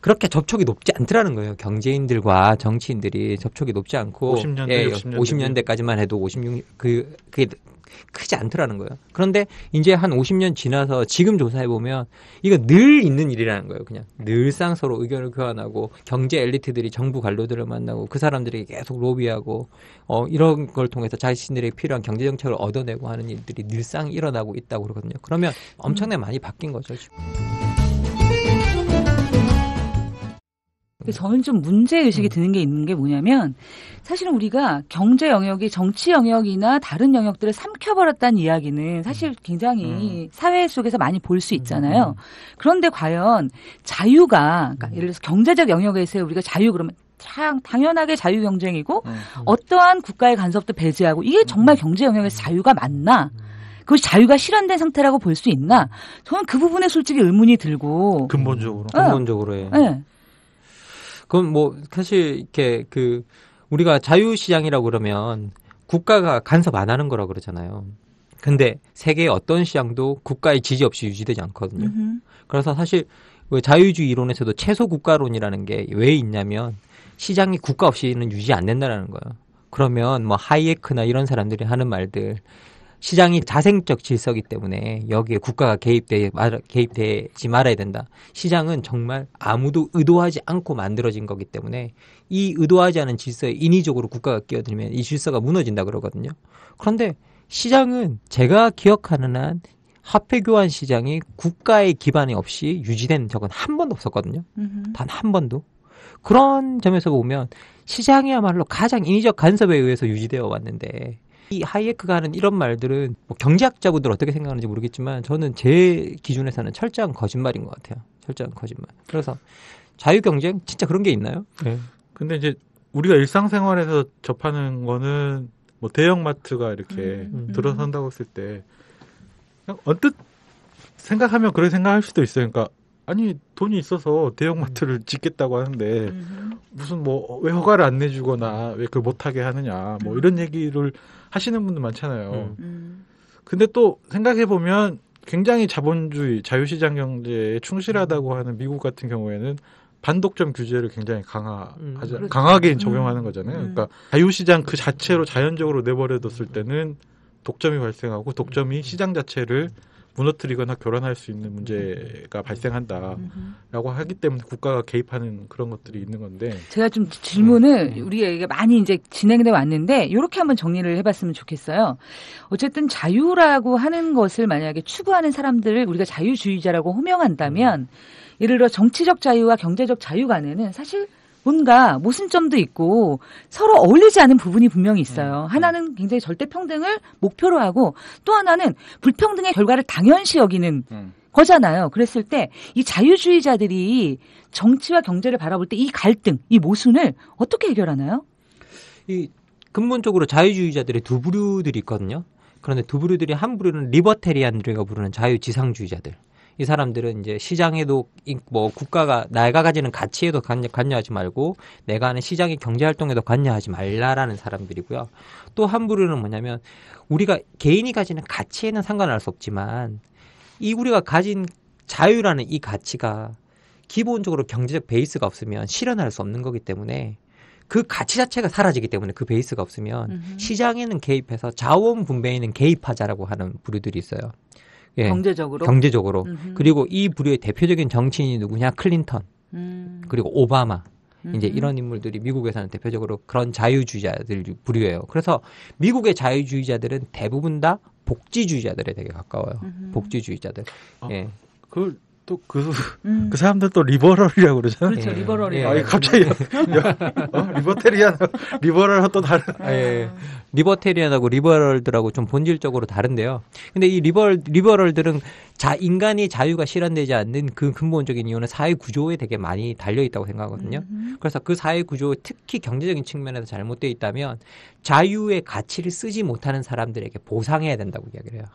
그렇게 접촉이 높지 않더라는 거예요. 경제인들과 정치인들이 접촉이 높지 않고 50년대까지만 해도 그게 크지 않더라는 거예요. 그런데 이제 한 50년 지나서 지금 조사해보면 이거 늘 있는 일이라는 거예요. 그냥 늘상 서로 의견을 교환하고 경제 엘리트들이 정부 관료들을 만나고 그 사람들이 계속 로비하고 이런 걸 통해서 자신들에게 필요한 경제 정책을 얻어내고 하는 일들이 늘상 일어나고 있다고 그러거든요. 그러면 엄청나게 많이 바뀐 거죠. 지금. 저는 좀 문제의식이 드는 게 있는 게 뭐냐면 사실은 우리가 경제 영역이 정치 영역이나 다른 영역들을 삼켜버렸다는 이야기는 사실 굉장히 사회 속에서 많이 볼 수 있잖아요. 그런데 과연 자유가 그러니까 예를 들어서 경제적 영역에서 우리가 자유 그러면 당연하게 자유 경쟁이고 어떠한 국가의 간섭도 배제하고 이게 정말 경제 영역에서 자유가 맞나? 그것이 자유가 실현된 상태라고 볼 수 있나? 저는 그 부분에 솔직히 의문이 들고. 근본적으로. 근본적으로요. 네. 그건 뭐 사실 이렇게 우리가 자유시장이라고 그러면 국가가 간섭 안 하는 거라고 그러잖아요. 근데 세계의 어떤 시장도 국가의 지지 없이 유지되지 않거든요. 그래서 사실 자유주의 이론에서도 최소 국가론이라는 게 왜 있냐면 시장이 국가 없이는 유지 안 된다는 거예요. 그러면 뭐 하이에크나 이런 사람들이 하는 말들 시장이 자생적 질서이기 때문에 여기에 국가가 개입되지 말아야 된다. 시장은 정말 아무도 의도하지 않고 만들어진 거기 때문에 이 의도하지 않은 질서에 인위적으로 국가가 끼어들면 이 질서가 무너진다 그러거든요. 그런데 시장은 제가 기억하는 한 화폐 교환 시장이 국가의 기반이 없이 유지된 적은 한 번도 없었거든요. 단 한 번도. 그런 점에서 보면 시장이야말로 가장 인위적 간섭에 의해서 유지되어 왔는데 이 하이에크가 하는 이런 말들은 뭐 경제학자분들 어떻게 생각하는지 모르겠지만 저는 제 기준에서는 철저한 거짓말인 것 같아요. 철저한 거짓말. 그래서 자유경쟁 진짜 그런 게 있나요? 네. 근데 이제 우리가 일상생활에서 접하는 거는 뭐 대형마트가 이렇게 들어선다고 했을 때 그냥 언뜻 생각하면 그렇게 생각할 수도 있어요. 그러니까 아니 돈이 있어서 대형마트를 짓겠다고 하는데 무슨 뭐 왜 허가를 안 내주거나 왜 그걸 못하게 하느냐 뭐 이런 얘기를 하시는 분들 많잖아요. 근데 또 생각해 보면 굉장히 자본주의 자유시장 경제에 충실하다고 하는 미국 같은 경우에는 반독점 규제를 굉장히 그렇죠. 강하게 적용하는 거잖아요. 그러니까 자유시장 그 자체로 자연적으로 내버려뒀을 때는 독점이 발생하고 독점이 시장 자체를 무너뜨리거나 교란할 수 있는 문제가 발생한다라고 하기 때문에 국가가 개입하는 그런 것들이 있는 건데 제가 좀 질문을 우리가 많이 이제 진행돼 왔는데 이렇게 한번 정리를 해봤으면 좋겠어요. 어쨌든 자유라고 하는 것을 만약에 추구하는 사람들을 우리가 자유주의자라고 호명한다면 예를 들어 정치적 자유와 경제적 자유 간에는 사실 뭔가 모순점도 있고 서로 어울리지 않은 부분이 분명히 있어요. 하나는 굉장히 절대 평등을 목표로 하고 또 하나는 불평등의 결과를 당연시 여기는 거잖아요. 그랬을 때 이 자유주의자들이 정치와 경제를 바라볼 때 이 갈등, 이 모순을 어떻게 해결하나요? 이 근본적으로 자유주의자들의 두 부류들이 있거든요. 그런데 두 부류들이 한 부류는 리버테리안들이가 부르는 자유지상주의자들. 이 사람들은 이제 시장에도 뭐 국가가 내가 가지는 가치에도 관여하지 말고 내가 하는 시장의 경제 활동에도 관여하지 말라라는 사람들이고요. 또 한 부류는 뭐냐면 우리가 개인이 가지는 가치에는 상관할 수 없지만 이 우리가 가진 자유라는 이 가치가 기본적으로 경제적 베이스가 없으면 실현할 수 없는 거기 때문에 그 가치 자체가 사라지기 때문에 그 베이스가 없으면 시장에는 개입해서 자원 분배에는 개입하자라고 하는 부류들이 있어요. 예, 경제적으로. 그리고 이 부류의 대표적인 정치인이 누구냐? 클린턴. 그리고 오바마. 이제 이런 인물들이 미국에서는 대표적으로 그런 자유주의자들 부류예요. 그래서 미국의 자유주의자들은 대부분 다 복지주의자들에 되게 가까워요. 복지주의자들. 예. 그걸 또 그 사람들 또 리버럴이라고 그러잖아요. 그렇죠, 리버럴이. 아니 갑자기 리버럴하고 또 다른. 예. 리버테리안하고 리버럴들하고 좀 본질적으로 다른데요. 근데 이 리버럴들은 인간의 자유가 실현되지 않는 그 근본적인 이유는 사회 구조에 되게 많이 달려 있다고 생각하거든요. 그래서 그 사회 구조, 특히 경제적인 측면에서 잘못되어 있다면 자유의 가치를 쓰지 못하는 사람들에게 보상해야 된다고 이야기를 해요.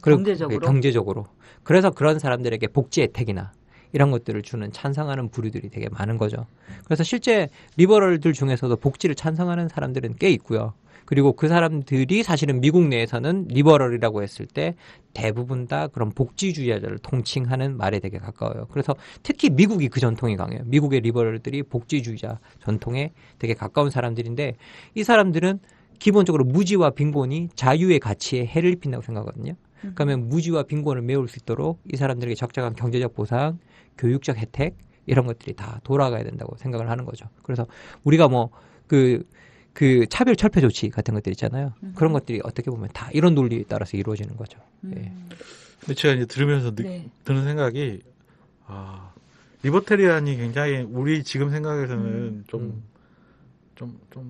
경제적으로. 그래서 그런 사람들에게 복지 혜택이나 이런 것들을 주는 찬성하는 부류들이 되게 많은 거죠. 그래서 실제 리버럴들 중에서도 복지를 찬성하는 사람들은 꽤 있고요. 그리고 그 사람들이 사실은 미국 내에서는 리버럴이라고 했을 때 대부분 다 그런 복지주의자들을 통칭하는 말에 되게 가까워요. 그래서 특히 미국이 그 전통이 강해요. 미국의 리버럴들이 복지주의자 전통에 되게 가까운 사람들인데 이 사람들은 기본적으로 무지와 빈곤이 자유의 가치에 해를 입힌다고 생각하거든요. 그러면 무지와 빈곤을 메울 수 있도록 이 사람들에게 적절한 경제적 보상, 교육적 혜택 이런 것들이 다 돌아가야 된다고 생각을 하는 거죠. 그래서 우리가 뭐 그 차별 철폐 조치 같은 것들 있잖아요. 그런 것들이 어떻게 보면 다 이런 논리에 따라서 이루어지는 거죠. 예. 근데 제가 이제 들으면서 드는 생각이 리버테리안이 굉장히 우리 지금 생각에서는 좀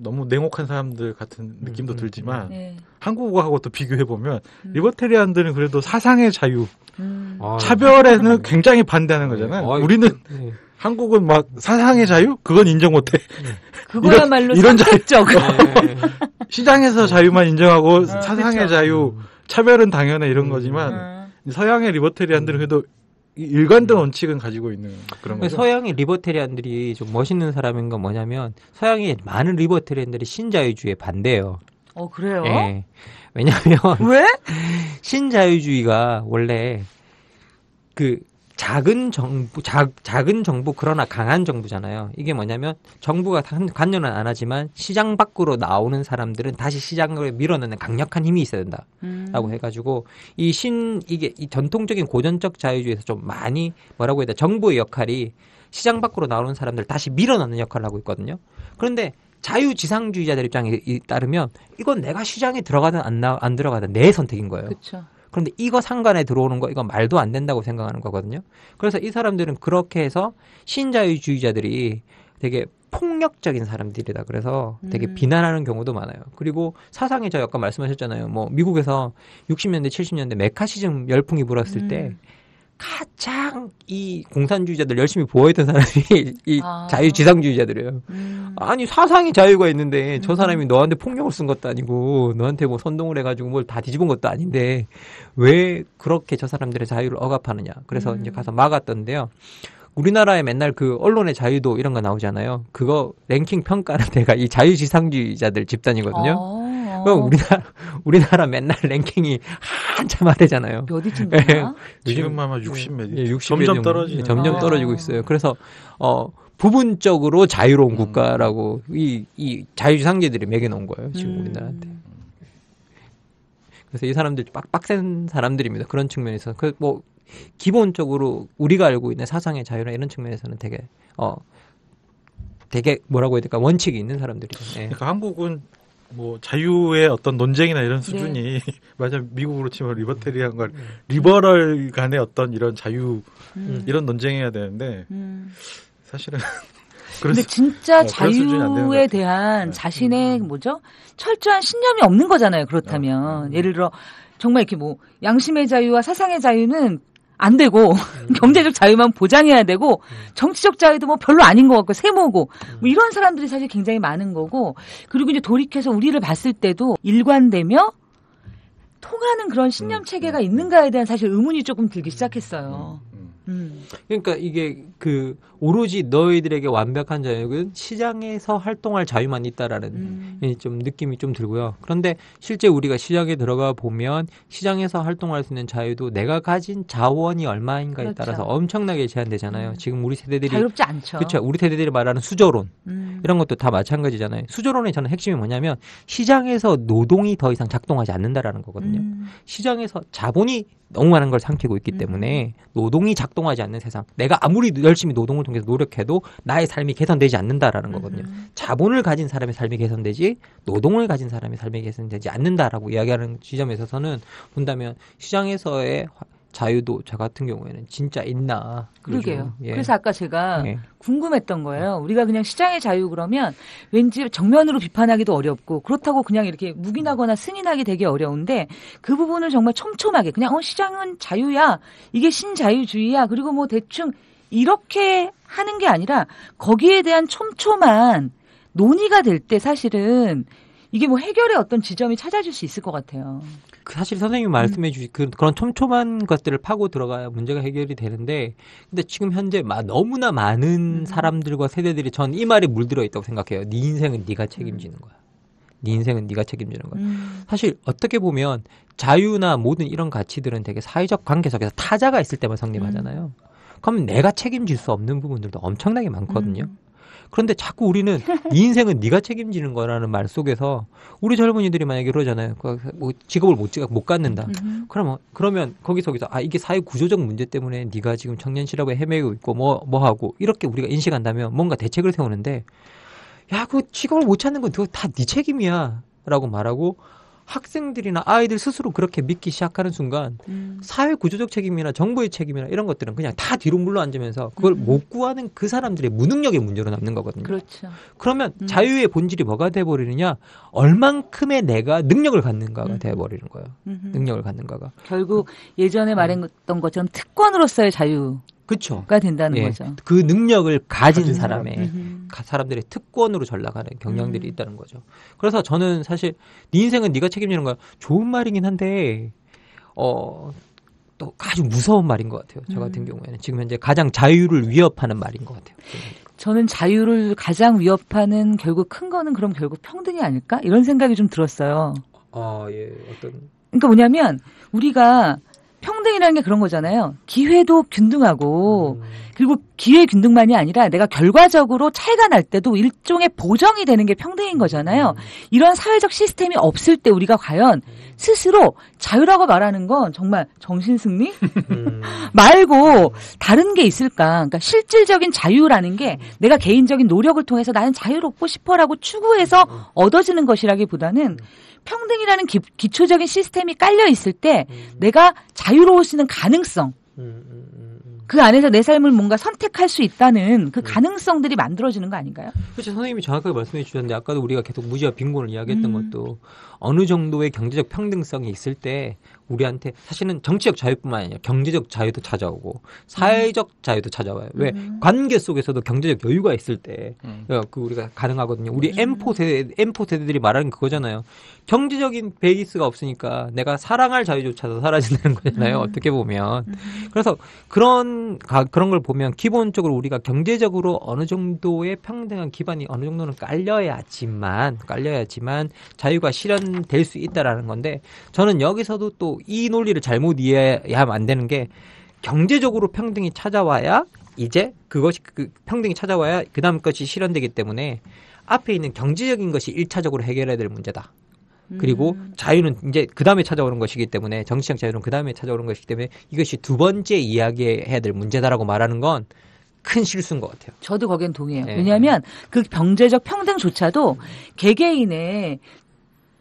너무 냉혹한 사람들 같은 느낌도 들지만 네. 한국하고 또 비교해 보면 리버테리안들은 그래도 사상의 자유, 아, 차별에는 굉장히 반대하는 거잖아요. 우리는 네. 한국은 막 사상의 자유? 그건 인정 못해. 그거야말로 이런 선택적. 시장에서 자유만 인정하고 사상의 그쵸. 자유, 차별은 당연해 이런 거지만 서양의 리버테리안들은 그래도 일관된 원칙은 가지고 있는 그런 거죠. 서양의 리버테리안들이 좀 멋있는 사람인 건 뭐냐면 서양의 많은 리버테리안들이 신자유주의에 반대해요. 그래요? 예. 왜냐하면 왜? 신자유주의가 원래 그 작은 정부 그러나 강한 정부잖아요. 이게 뭐냐면 정부가 관여는 안 하지만 시장 밖으로 나오는 사람들은 다시 시장을 밀어넣는 강력한 힘이 있어야 된다라고 해가지고 이 전통적인 고전적 자유주의에서 좀 많이 뭐라고 해야 돼? 정부의 역할이 시장 밖으로 나오는 사람들 다시 밀어넣는 역할을 하고 있거든요. 그런데 자유지상주의자들 입장에 따르면 이건 내가 시장에 들어가든 안 들어가든 내 선택인 거예요. 그렇죠. 그런데 이거 상관에 들어오는 거 이건 말도 안 된다고 생각하는 거거든요. 그래서 이 사람들은 그렇게 해서 신자유주의자들이 되게 폭력적인 사람들이다. 그래서 되게 비난하는 경우도 많아요. 그리고 사상의 자유 아까 말씀하셨잖아요. 뭐 미국에서 60년대 70년대 메카시즘 열풍이 불었을 때 가장 이 공산주의자들 열심히 보호했던 사람이 이 자유지상주의자들이에요. 아니 사상의 자유가 있는데 저 사람이 너한테 폭력을 쓴 것도 아니고 너한테 뭐 선동을 해가지고 뭘 다 뒤집은 것도 아닌데 왜 그렇게 저 사람들의 자유를 억압하느냐. 그래서 이제 가서 막았던데요. 우리나라에 맨날 그 언론의 자유도 이런 거 나오잖아요. 그거 랭킹 평가는 데가 이 자유지상주의자들 집단이거든요. 그럼 우리나라 맨날 랭킹이 한참 아래잖아요. 몇 위쯤 되나? 지금 아마 60몇 위. 60몇 점점 떨어지는. 점점 떨어지고 있어요. 그래서 부분적으로 자유로운 국가라고 이 자유지상주의들이 매겨놓은 거예요. 지금 우리나라한테. 그래서 이 사람들 빡센 사람들입니다. 그런 측면에서 뭐 기본적으로 우리가 알고 있는 사상의 자유나 이런 측면에서는 되게 뭐라고 해야 될까 원칙이 있는 사람들이죠. 예. 그러니까 한국은 뭐 자유의 어떤 논쟁이나 이런 수준이 맞아 미국으로 치면 리버테리안과 리버럴 간의 어떤 이런 자유 이런 논쟁해야 되는데 사실은 근데 진짜 그런 수준이 안 되는 것 자유에 같아요. 대한 자신의 철저한 신념이 없는 거잖아요. 그렇다면 예를 들어 정말 이렇게 뭐 양심의 자유와 사상의 자유는 안 되고 경제적 자유만 보장해야 되고 정치적 자유도 뭐 별로 아닌 것 같고 세모고 뭐 이런 사람들이 사실 굉장히 많은 거고 그리고 이제 돌이켜서 우리를 봤을 때도 일관되며 통하는 그런 신념 체계가 있는가에 대한 사실 의문이 조금 들기 시작했어요. 그러니까 이게 오로지 너희들에게 완벽한 자유는 시장에서 활동할 자유만 있다라는 좀 느낌이 좀 들고요. 그런데 실제 우리가 시장에 들어가 보면 시장에서 활동할 수 있는 자유도 내가 가진 자원이 얼마인가에 그렇죠. 따라서 엄청나게 제한되잖아요. 지금 우리 세대들이 자유롭지 않죠. 그렇죠. 우리 세대들이 말하는 수저론 이런 것도 다 마찬가지잖아요. 수저론의 저는 핵심이 뭐냐면 시장에서 노동이 더 이상 작동하지 않는다라는 거거든요. 시장에서 자본이 너무 많은 걸 삼키고 있기 때문에 노동이 작동하지 않는 세상. 내가 아무리 열심히 노동을 통해서 노력해도 나의 삶이 개선되지 않는다라는 거거든요. 자본을 가진 사람의 삶이 개선되지 노동을 가진 사람의 삶이 개선되지 않는다라고 이야기하는 지점에 있어서는 본다면 시장에서의 자유도 저 같은 경우에는 진짜 있나. 그러게요. 예. 그래서 아까 제가 궁금했던 거예요. 우리가 그냥 시장의 자유 그러면 왠지 정면으로 비판하기도 어렵고 그렇다고 그냥 이렇게 묵인하거나 승인하기 되게 어려운데 그 부분을 정말 촘촘하게 그냥 시장은 자유야. 이게 신자유주의야. 그리고 뭐 대충 이렇게 하는 게 아니라 거기에 대한 촘촘한 논의가 될 때 사실은 이게 뭐 해결의 어떤 지점이 찾아질 수 있을 것 같아요. 사실 선생님이 말씀해 주신 그런 촘촘한 것들을 파고 들어가야 문제가 해결이 되는데 근데 지금 현재 너무나 많은 사람들과 세대들이 전 이 말에 물들어 있다고 생각해요. 네 인생은 네가 책임지는 거야. 네 인생은 네가 책임지는 거야. 사실 어떻게 보면 자유나 모든 이런 가치들은 되게 사회적 관계 속에서 타자가 있을 때만 성립하잖아요. 그러면 내가 책임질 수 없는 부분들도 엄청나게 많거든요. 그런데 자꾸 우리는 네 인생은 네가 책임지는 거라는 말 속에서 우리 젊은이들이 만약에 그러잖아요. 뭐 직업을 못 갖는다. 그러면 거기서 이게 사회 구조적 문제 때문에 네가 지금 청년 실업에 헤매고 있고 뭐 하고 이렇게 우리가 인식한다면 뭔가 대책을 세우는데 야, 그 직업을 못 찾는 건 다 네 책임이야라고 말하고 학생들이나 아이들 스스로 그렇게 믿기 시작하는 순간 사회 구조적 책임이나 정부의 책임이나 이런 것들은 그냥 다 뒤로 물러앉으면서 그걸 못 구하는 그 사람들의 무능력의 문제로 남는 거거든요. 그렇죠. 그러면 자유의 본질이 뭐가 돼버리느냐? 얼만큼의 내가 능력을 갖는가가 돼버리는 거예요. 능력을 갖는가가. 결국 예전에 말했던 것처럼 특권으로서의 자유가 그렇죠. 된다는 예. 거죠. 그 능력을 가진 사람. 사람의 사람들의 특권으로 전락하는 경향들이 있다는 거죠. 그래서 저는 사실 네 인생은 네가 책임지는 거야. 좋은 말이긴 한데 또 아주 무서운 말인 것 같아요. 저 같은 경우에는 지금 현재 가장 자유를 위협하는 말인 것 같아요. 저는 자유를 가장 위협하는 결국 큰 거는 그럼 결국 평등이 아닐까? 이런 생각이 좀 들었어요. 예, 어떤. 그러니까 뭐냐면 우리가 평등이라는 게 그런 거잖아요. 기회도 균등하고 그리고 기회 균등만이 아니라 내가 결과적으로 차이가 날 때도 일종의 보정이 되는 게 평등인 거잖아요. 이런 사회적 시스템이 없을 때 우리가 과연 스스로 자유라고 말하는 건 정말 정신승리? 말고 다른 게 있을까? 그러니까 실질적인 자유라는 게 내가 개인적인 노력을 통해서 나는 자유롭고 싶어라고 추구해서 얻어지는 것이라기보다는 평등이라는 기초적인 시스템이 깔려 있을 때 내가 자유로워지는 가능성, 그 안에서 내 삶을 뭔가 선택할 수 있다는 그 가능성들이 만들어지는 거 아닌가요? 그렇죠. 선생님이 정확하게 말씀해 주셨는데 아까도 우리가 계속 무지와 빈곤을 이야기했던 것도 어느 정도의 경제적 평등성이 있을 때 우리한테 사실은 정치적 자유뿐만 아니라 경제적 자유도 찾아오고 사회적 자유도 찾아와요. 왜 관계 속에서도 경제적 여유가 있을 때 그 우리가 가능하거든요. 우리 M4 세대들이 말하는 그거잖아요. 경제적인 베이스가 없으니까 내가 사랑할 자유조차도 사라지는 거잖아요. 어떻게 보면. 그래서 그런 걸 보면 기본적으로 우리가 경제적으로 어느 정도의 평등한 기반이 어느 정도는 깔려야지만 자유가 실현될 수 있다라는 건데 저는 여기서도 또 이 논리를 잘못 이해하면 안 되는 게 경제적으로 평등이 찾아와야 이제 그것이 평등이 찾아와야 그 다음 것이 실현되기 때문에 앞에 있는 경제적인 것이 1차적으로 해결해야 될 문제다. 그리고 자유는 이제 그 다음에 찾아오는 것이기 때문에 정치적 자유는 그 다음에 찾아오는 것이기 때문에 이것이 두 번째 이야기해야 될 문제다라고 말하는 건 큰 실수인 것 같아요. 저도 거기엔 동의해요. 네. 왜냐하면 그 경제적 평등조차도 개개인의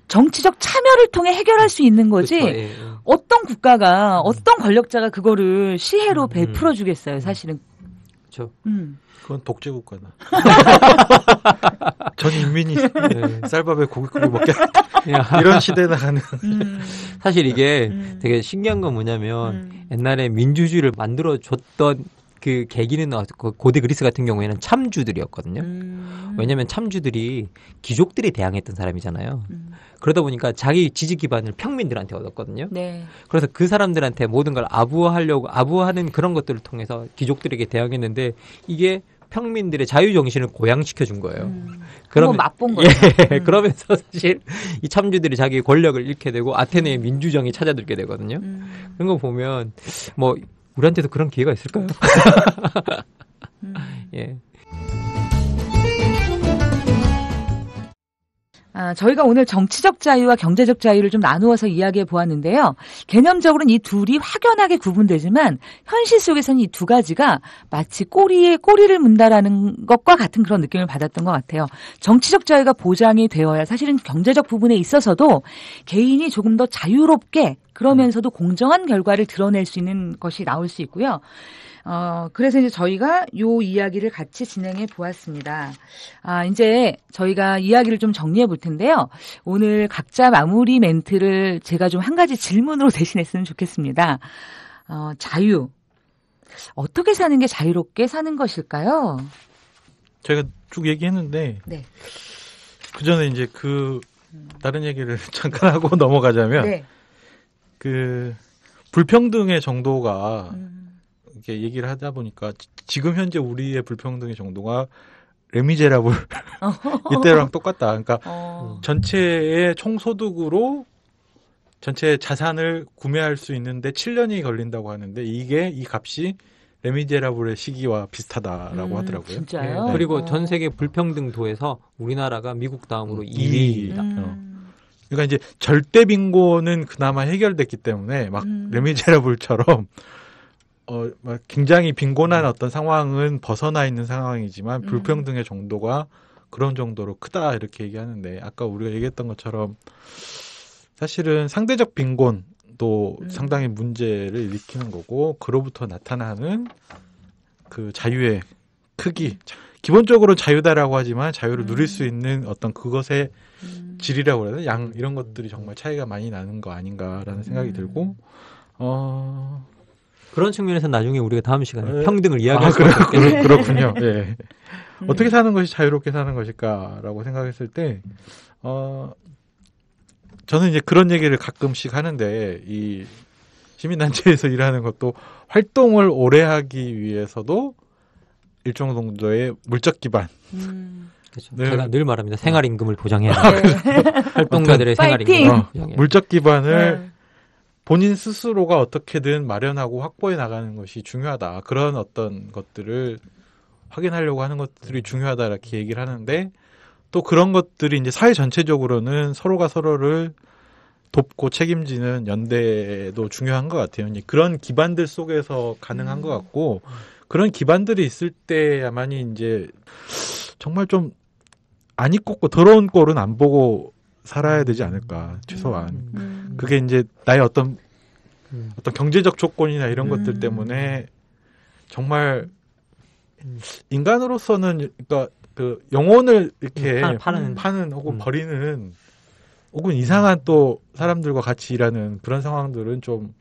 정치적 참여를 통해 해결할 수 있는 거지 그렇죠. 예. 어떤 국가가 어떤 권력자가 그거를 시혜로 베풀어 주겠어요. 사실은. 그렇죠. 그건 독재국가다. 전 인민이 쌀밥에 고기 구워 먹겠다. 이런 시대에 나가는. 사실 이게 되게 신기한 건 뭐냐면 옛날에 민주주의를 만들어줬던 그 계기는 고대 그리스 같은 경우에는 참주들이었거든요. 왜냐하면 참주들이 귀족들이 대항했던 사람이잖아요. 그러다 보니까 자기 지지 기반을 평민들한테 얻었거든요. 네. 그래서 그 사람들한테 모든 걸 아부하는 그런 것들을 통해서 귀족들에게 대항했는데 이게 평민들의 자유 정신을 고양시켜 준 거예요. 그러면 맛본 거예요. 예, 그러면서 사실 이 참주들이 자기 권력을 잃게 되고 아테네의 민주정이 찾아들게 되거든요. 그런 거 보면 뭐 우리한테도 그런 기회가 있을까요? 예. 저희가 오늘 정치적 자유와 경제적 자유를 좀 나누어서 이야기해 보았는데요. 개념적으로는 이 둘이 확연하게 구분되지만 현실 속에서는 이 두 가지가 마치 꼬리에 꼬리를 문다라는 것과 같은 그런 느낌을 받았던 것 같아요. 정치적 자유가 보장이 되어야 사실은 경제적 부분에 있어서도 개인이 조금 더 자유롭게 그러면서도 공정한 결과를 드러낼 수 있는 것이 나올 수 있고요. 그래서 이제 저희가 요 이야기를 같이 진행해 보았습니다. 이제 저희가 이야기를 좀 정리해 볼 텐데요. 오늘 각자 마무리 멘트를 제가 좀 한 가지 질문으로 대신했으면 좋겠습니다. 자유. 어떻게 사는 게 자유롭게 사는 것일까요? 제가 쭉 얘기했는데, 네. 그 전에 이제 다른 얘기를 잠깐 하고 넘어가자면, 네. 불평등의 정도가, 이렇게 얘기를 하다 보니까 지금 현재 우리의 불평등의 정도가 레미제라블 이때랑 똑같다. 그러니까 전체의 총소득으로 전체 자산을 구매할 수 있는데 7년이 걸린다고 하는데 이 값이 레미제라블의 시기와 비슷하다라고 하더라고요. 진짜요? 네. 그리고 전 세계 불평등도에서 우리나라가 미국 다음으로 2위입니다. 그러니까 이제 절대 빈곤은 그나마 해결됐기 때문에 막 레미제라블처럼 막 굉장히 빈곤한 어떤 상황은 벗어나 있는 상황이지만 불평등의 정도가 그런 정도로 크다 이렇게 얘기하는데 아까 우리가 얘기했던 것처럼 사실은 상대적 빈곤도 상당히 문제를 일으키는 거고 그로부터 나타나는 그 자유의 크기. 기본적으로 자유다라고 하지만 자유를 누릴 수 있는 어떤 그것의 질이라고 해야 되나? 이런 것들이 정말 차이가 많이 나는 거 아닌가라는 생각이 들고 그런 측면에서 나중에 우리가 다음 시간에 평등을 이야기할 수 있겠네요. 그렇군요. 예. 어떻게 사는 것이 자유롭게 사는 것일까라고 생각했을 때 저는 이제 그런 얘기를 가끔씩 하는데 이 시민단체에서 일하는 것도 활동을 오래 하기 위해서도 일정 정도의 물적 기반. 그렇죠. 제가 늘 말합니다. 생활임금을 보장해야 된다. 활동가들의 생활임금을 보장해야 물적 기반을 본인 스스로가 어떻게든 마련하고 확보해 나가는 것이 중요하다. 그런 어떤 것들을 확인하려고 하는 것들이 중요하다 이렇게 얘기를 하는데 또 그런 것들이 이제 사회 전체적으로는 서로가 서로를 돕고 책임지는 연대도 중요한 것 같아요. 이제 그런 기반들 속에서 가능한 것 같고 그런 기반들이 있을 때야만이 이제 정말 좀 안 입고 더러운 꼴은 안 보고 살아야 되지 않을까 최소한 그게 이제 나의 어떤 경제적 조건이나 이런 것들 때문에 정말 인간으로서는 그러니까 그 영혼을 이렇게 파는 혹은 버리는 혹은 이상한 또 사람들과 같이 일하는 그런 상황들은 좀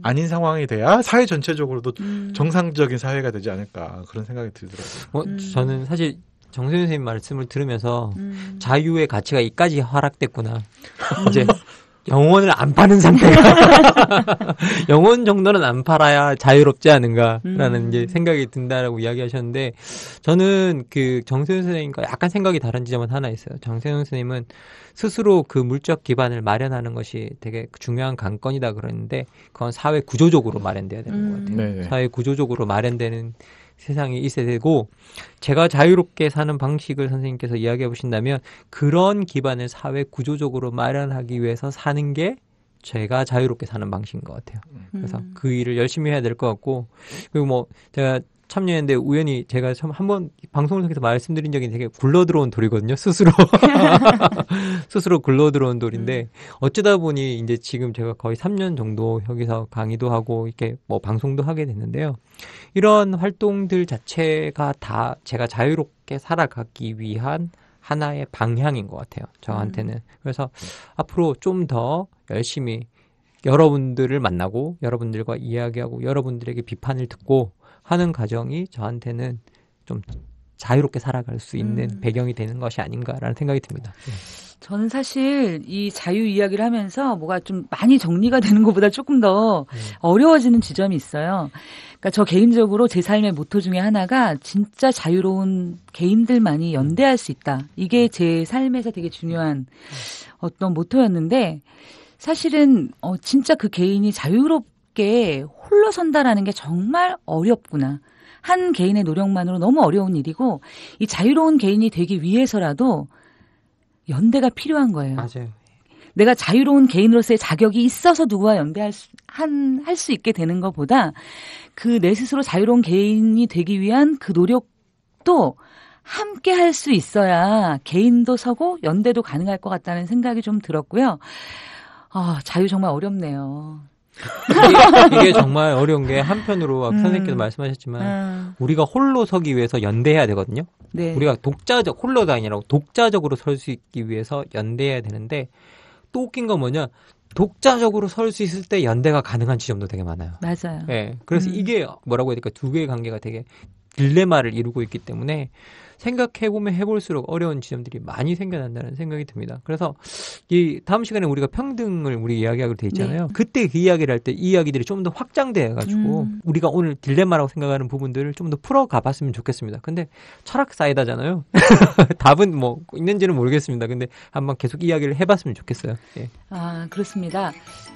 아닌 상황이 돼야 사회 전체적으로도 정상적인 사회가 되지 않을까 그런 생각이 들더라고요. 저는 사실 정세윤 선생님 말씀을 들으면서 자유의 가치가 이까지 하락됐구나. 이제 영혼을 안 파는 상태가 영혼 정도는 안 팔아야 자유롭지 않은가라는 이제 생각이 든다라고 이야기하셨는데 저는 그 정세윤 선생님과 약간 생각이 다른 지점은 하나 있어요. 정세윤 선생님은 스스로 그 물적 기반을 마련하는 것이 되게 중요한 관건이다 그러는데 그건 사회 구조적으로 마련돼야 되는 것 같아요. 네네. 사회 구조적으로 마련되는 세상이 있어야 되고 제가 자유롭게 사는 방식을 선생님께서 이야기해 보신다면 그런 기반을 사회 구조적으로 마련하기 위해서 사는 게 제가 자유롭게 사는 방식인 것 같아요. 그래서 그 일을 열심히 해야 될 것 같고 그리고 뭐 제가 참여했는데 우연히 제가 한번 방송을 통해서 말씀드린 적이 되게 굴러들어온 돌이거든요. 스스로 굴러들어온 돌인데 어쩌다 보니 이제 지금 제가 거의 3년 정도 여기서 강의도 하고 이렇게 뭐 방송도 하게 됐는데요. 이런 활동들 자체가 다 제가 자유롭게 살아가기 위한 하나의 방향인 것 같아요. 저한테는. 그래서 앞으로 좀 더 열심히 여러분들을 만나고 여러분들과 이야기하고 여러분들에게 비판을 듣고 하는 과정이 저한테는 좀 자유롭게 살아갈 수 있는 배경이 되는 것이 아닌가라는 생각이 듭니다. 저는 사실 이 자유 이야기를 하면서 뭐가 좀 많이 정리가 되는 것보다 조금 더 어려워지는 지점이 있어요. 그러니까 저 개인적으로 제 삶의 모토 중에 하나가 진짜 자유로운 개인들만이 연대할 수 있다. 이게 제 삶에서 되게 중요한 어떤 모토였는데 사실은 진짜 그 개인이 자유롭게 홀로 선다라는 게 정말 어렵구나. 한 개인의 노력만으로 너무 어려운 일이고 이 자유로운 개인이 되기 위해서라도 연대가 필요한 거예요. 맞아요. 내가 자유로운 개인으로서의 자격이 있어서 누구와 연대할 할 수 있게 되는 것보다 그 내 스스로 자유로운 개인이 되기 위한 그 노력도 함께 할 수 있어야 개인도 서고 연대도 가능할 것 같다는 생각이 좀 들었고요. 자유 정말 어렵네요. 이게 정말 어려운 게 한편으로 선생님께서 말씀하셨지만 우리가 홀로 서기 위해서 연대해야 되거든요. 네. 우리가 홀로가 아니라 독자적으로 설 수 있기 위해서 연대해야 되는데 또 웃긴 건 뭐냐 독자적으로 설 수 있을 때 연대가 가능한 지점도 되게 많아요. 맞아요. 네, 그래서 이게 뭐라고 해야 될까 두 개의 관계가 되게 딜레마를 이루고 있기 때문에 생각해보면 해볼수록 어려운 지점들이 많이 생겨난다는 생각이 듭니다. 그래서 이 다음 시간에 우리가 평등을 우리 이야기하기로 돼 있잖아요. 네. 그때 그 이야기를 할 때 이 이야기들이 좀 더 확장돼가지고 우리가 오늘 딜레마라고 생각하는 부분들을 좀 더 풀어가봤으면 좋겠습니다. 근데 철학 사이다잖아요. 답은 뭐 있는지는 모르겠습니다. 근데 한번 계속 이야기를 해봤으면 좋겠어요. 예. 그렇습니다.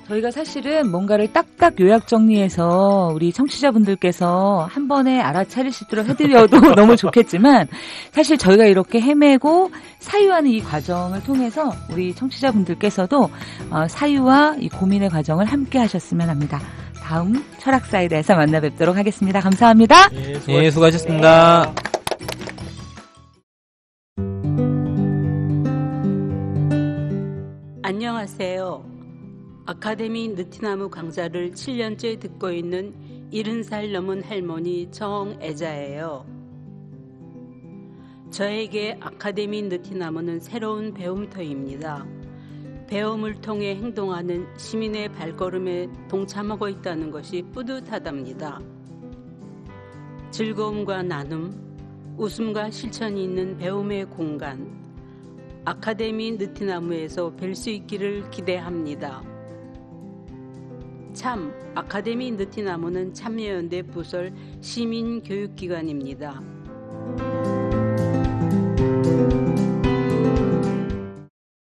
저희가 사실은 뭔가를 딱딱 요약 정리해서 우리 청취자분들께서 한 번에 알아차릴 수 있도록 해드려도 너무 좋겠지만 사실 저희가 이렇게 헤매고 사유하는 이 과정을 통해서 우리 청취자분들께서도 사유와 이 고민의 과정을 함께 하셨으면 합니다. 다음 철학사이드에서 만나 뵙도록 하겠습니다. 감사합니다. 예, 수고하셨습니다. 안녕하세요. 아카데미 느티나무 강좌를 7년째 듣고 있는 70살 넘은 할머니 정애자예요. 저에게 아카데미 느티나무는 새로운 배움터입니다. 배움을 통해 행동하는 시민의 발걸음에 동참하고 있다는 것이 뿌듯하답니다. 즐거움과 나눔, 웃음과 실천이 있는 배움의 공간, 아카데미 느티나무에서 뵐 수 있기를 기대합니다. 참, 아카데미 느티나무는 참여연대 부설 시민교육기관입니다.